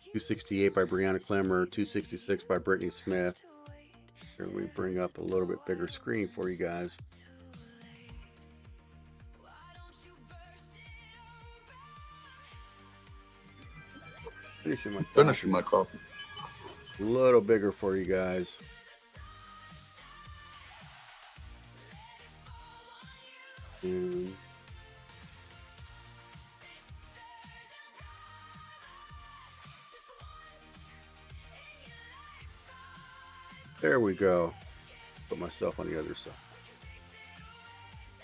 268 by Brianna Clemmer. 266 by Brittany Smith. Here, let me bring up a little bit bigger screen for you guys. Finishing my coffee. A little bigger for you guys. And there we go. Put myself on the other side.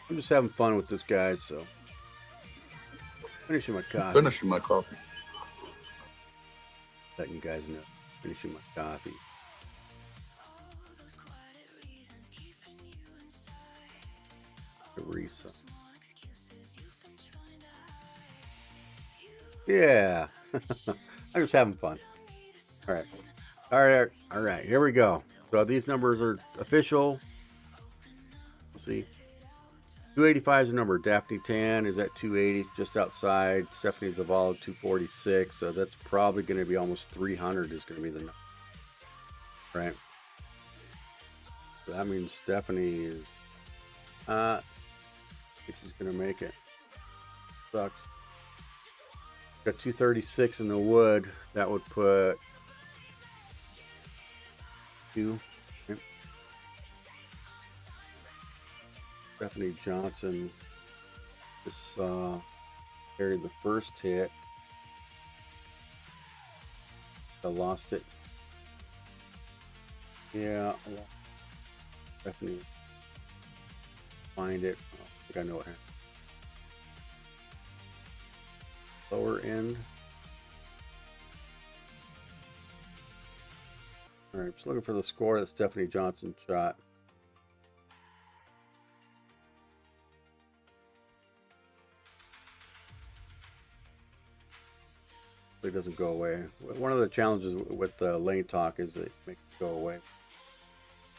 I'm just having fun with this, guys. So finishing my coffee. Finishing my coffee. Letting you guys know. Finishing my coffee. Teresa. Yeah. I'm just having fun. All right. Here we go. So these numbers are official. We'll see. 285 is the number. Daphne Tan is at 280, just outside. Stephanie Zavala 246. So that's probably going to be almost 300 is going to be the number. Right. So that means Stephanie is. I think she's going to make it. Sucks. Got 236 in the wood. That would put 2. Yep. Stephanie Johnson just carried the first hit. I lost it. Yeah, Stephanie. Find it. I think I know what happened. Lower end. All right, just looking for the score that Stephanie Johnson shot. It doesn't go away. One of the challenges with the lane talk is that it makes it go away.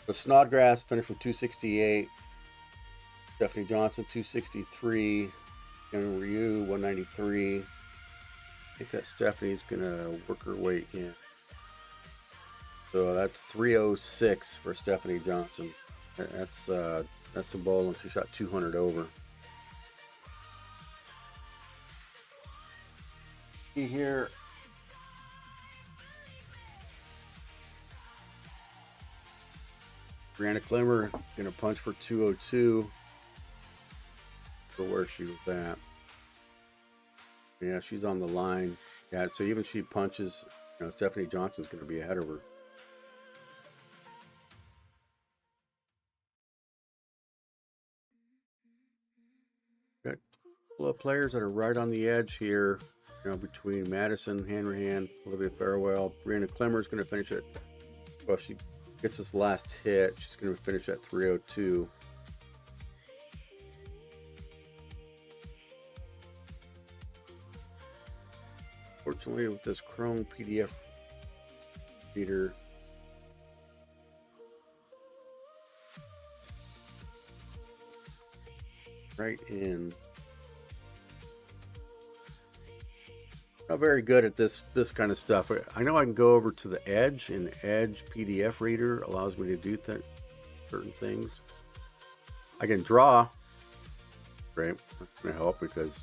But Snodgrass finished with 268. Stephanie Johnson 263. And Ryu 193. I think that Stephanie's gonna work her way in. So that's 306 for Stephanie Johnson. That's the bowl, and she shot 200 over. See here. Brianna Clemmer gonna punch for 202. For where she was at. Yeah, she's on the line. Yeah, so even she punches, Stephanie Johnson's gonna be ahead of her. Got a couple of players that are right on the edge here, between Madison, Hanrahan, Olivia Farewell. Brianna Clemmer's going to finish it. Well, she gets this last hit. She's going to finish at 302. Fortunately, with this Chrome PDF reader, right in Not very good at this kind of stuff. I know I can go over to the Edge, and the Edge PDF reader allows me to do certain things. I can draw. Right, that's gonna help because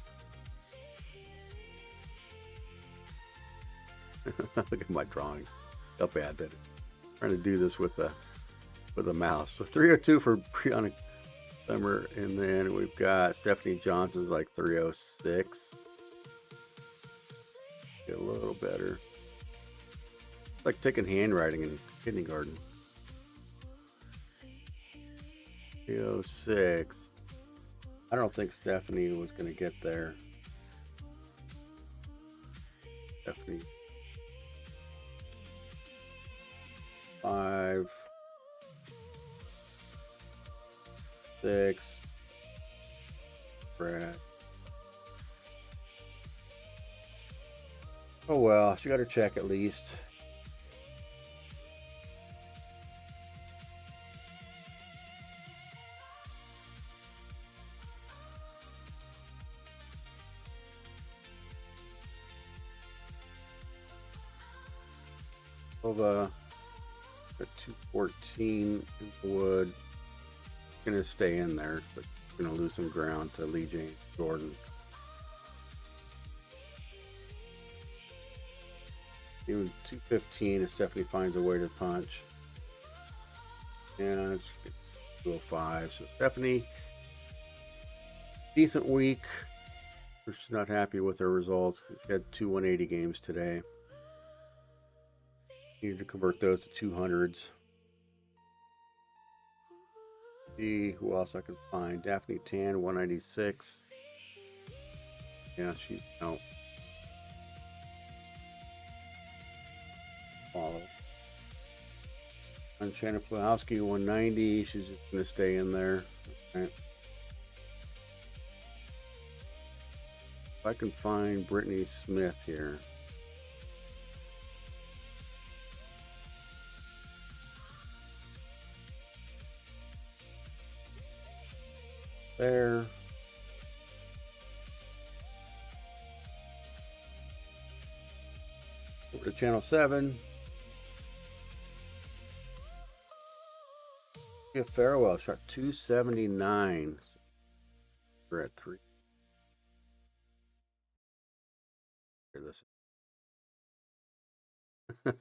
look at my drawing. How bad that is. Trying to do this with a mouse. So 302 for Brianna Clemmer, and then we've got Stephanie Johnson's like 306. Get a little better. It's like taking handwriting in kindergarten. 306. I don't think Stephanie was going to get there. Stephanie. 5, 6. Brad. Oh well, she got her check at least. Of at 214 in the wood. Gonna stay in there, but gonna lose some ground to Lee James Jordan. Even 215 if Stephanie finds a way to punch. And it's 205. So Stephanie, decent week. She's not happy with her results. She had 2 180 games today. Needed to convert those to 200s. See who else I can find. Daphne Tan, 196. Yeah, she's out. Follow. And Shannon Plahowski, 190. She's just going to stay in there. Okay. If I can find Brittany Smith here. There. Over to channel 7. Yeah, Farewell shot 279. We're at 3. Here, this. I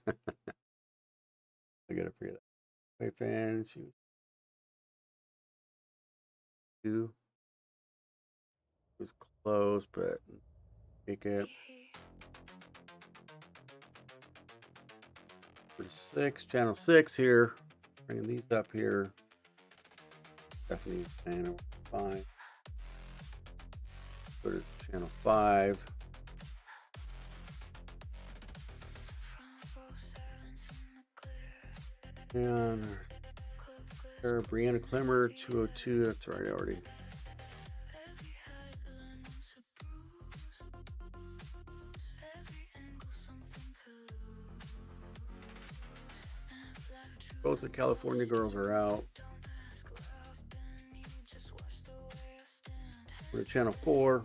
gotta figure that. Wait, fan. She was 2. It was close, but make it. 6, channel 6 here. Bringing these up here. Definitely channel 5. Go to channel 5. And Brianna Clemmer, 202. That's right, already. Both the California girls are out. Go to channel 4.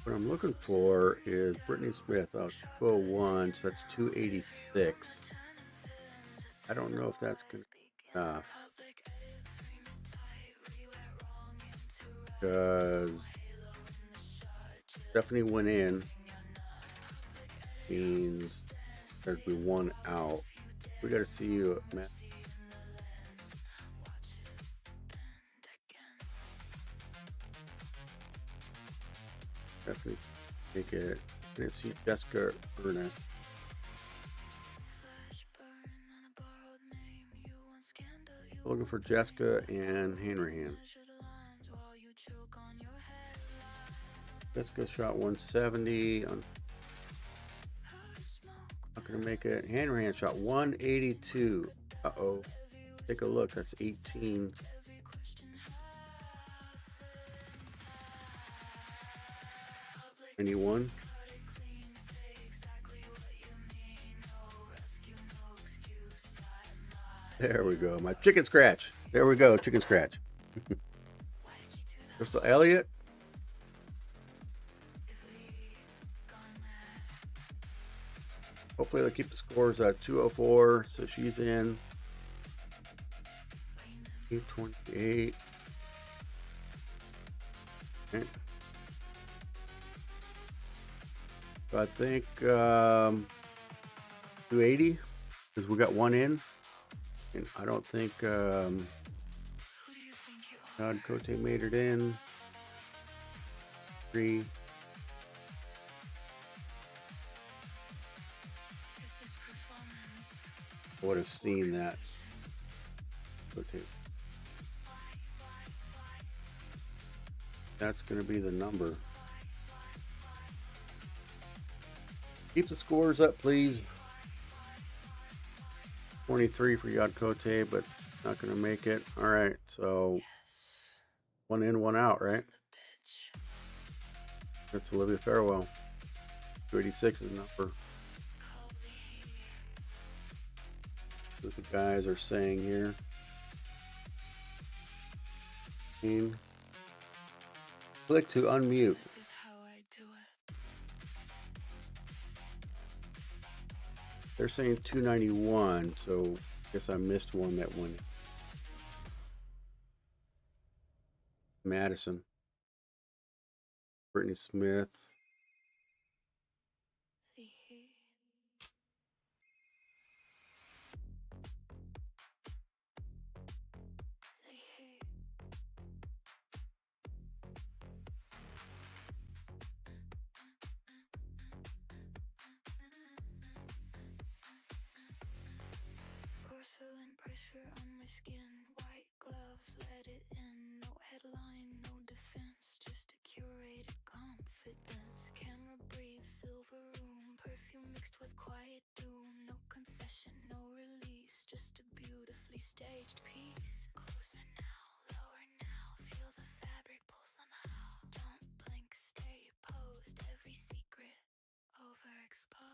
What I'm looking for is Brittany Smith. 201, so that's 286. I don't know if that's going to be enough. Because Stephanie went in. Means there'd be 1 out. We got to see you, Matt. Definitely make it. I'm gonna see Jessica Ernest. Looking for Jessica and Hanrahan. Jessica shot 170 on. Not gonna make it. Hanrahan shot 182. Uh-oh. Take a look. That's 18. Anyone? There we go. My chicken scratch. There we go. Chicken scratch. Crystal Elliott. Hopefully they'll keep the scores at 204, so she's in. 828. Okay. So I think 280, because we got one in. And I don't think God Cote made it in. 3. I would have seen that. Cote. That's going to be the number. Keep the scores up, please. 23 for Yad Cote, but not going to make it. All right, so one in, one out, right? That's Olivia Farewell. 286 is number. What the guys are saying here. Click to unmute. They're saying 291, so I guess I missed one that went. Madison. Brittany Smith. Porcelain pressure on my skin, white gloves, let it in. No headline, no defense, just a curated confidence. Camera breathe, silver room, perfume mixed with quiet doom. No confession, no release, just a beautifully staged piece. Closer now, lower now, feel the fabric pull somehow. Don't blink, stay posed, every secret overexposed.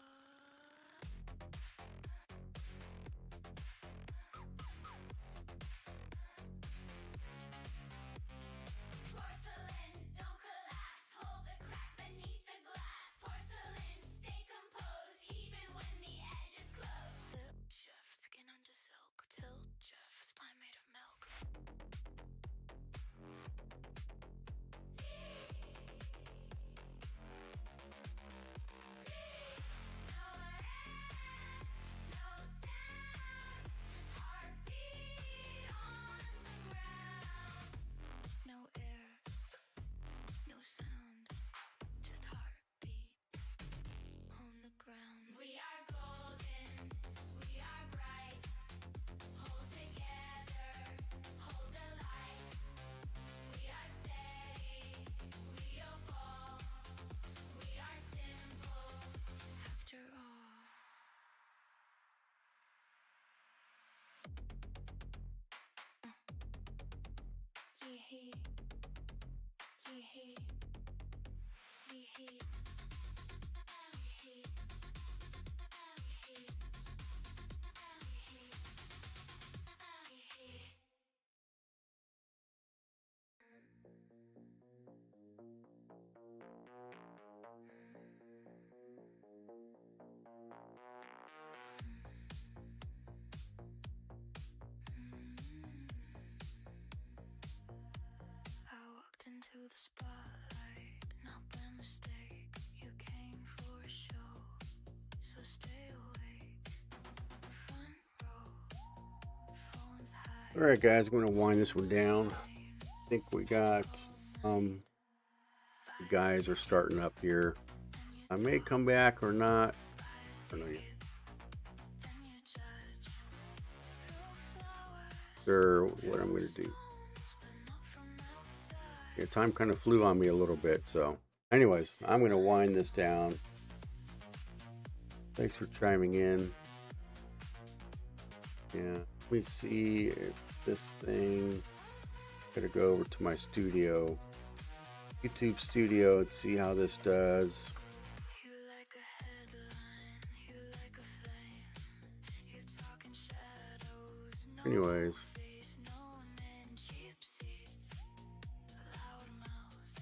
Porcelain, don't collapse. Hold the crack beneath the glass. Porcelain, stay composed, even when the edge is closed. Silk Jeff, skin under silk. Tilt Jeff, spine made of milk. No air, no sound, just heartbeat on the ground. No air, no sound, just heartbeat on the ground. We are golden, we are bright. Hold together, hold the light. We are steady, we'll fall. We are simple, after all. Yee-hee, yee-hee, yee-hee, yee-hee, yee-hee, yee-hee, yee-hee. I walked into the spotlight, not by mistake. You came for a show, so stay awake. Front row, phones high. All right, guys, I'm going to wind this one down. I think we got the guys are starting up here. I may come back or not. I don't know yet. Sure, what I'm going to do. Yeah, time kind of flew on me a little bit, so anyways, I'm going to wind this down. Thanks for chiming in. Yeah, let me see if this thing, gotta go over to my studio, YouTube studio, and see how this does. You like a headline, you like a flame. You talking shadows, no Anyways, face, no name, cheap seats, loud mouths.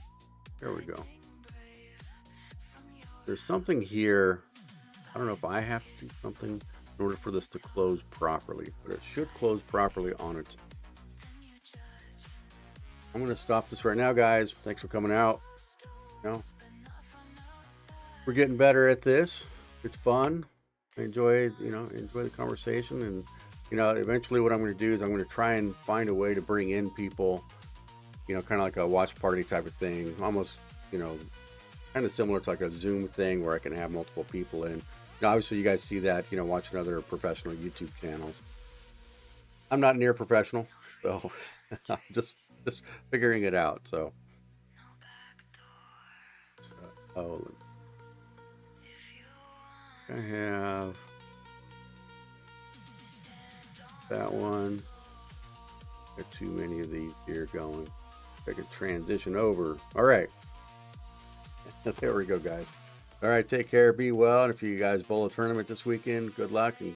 there we go. Being brave from your There's something here I don't know if I have to do something in order for this to close properly, but it should close properly on its own. I'm going to stop this right now, guys. Thanks for coming out. You know, we're getting better at this. It's fun. I enjoy the conversation, and eventually what I'm going to do is I'm going to try and find a way to bring in people, kind of like a watch party type of thing, almost, kind of similar to like a Zoom thing where I can have multiple people in. Obviously you guys see that, watching other professional YouTube channels. I'm not near professional, so I'm just figuring it out. So I have that one. Got too many of these here going. I can transition over. All right. There we go, guys. All right, take care, be well, and if you guys bowl a tournament this weekend, good luck, and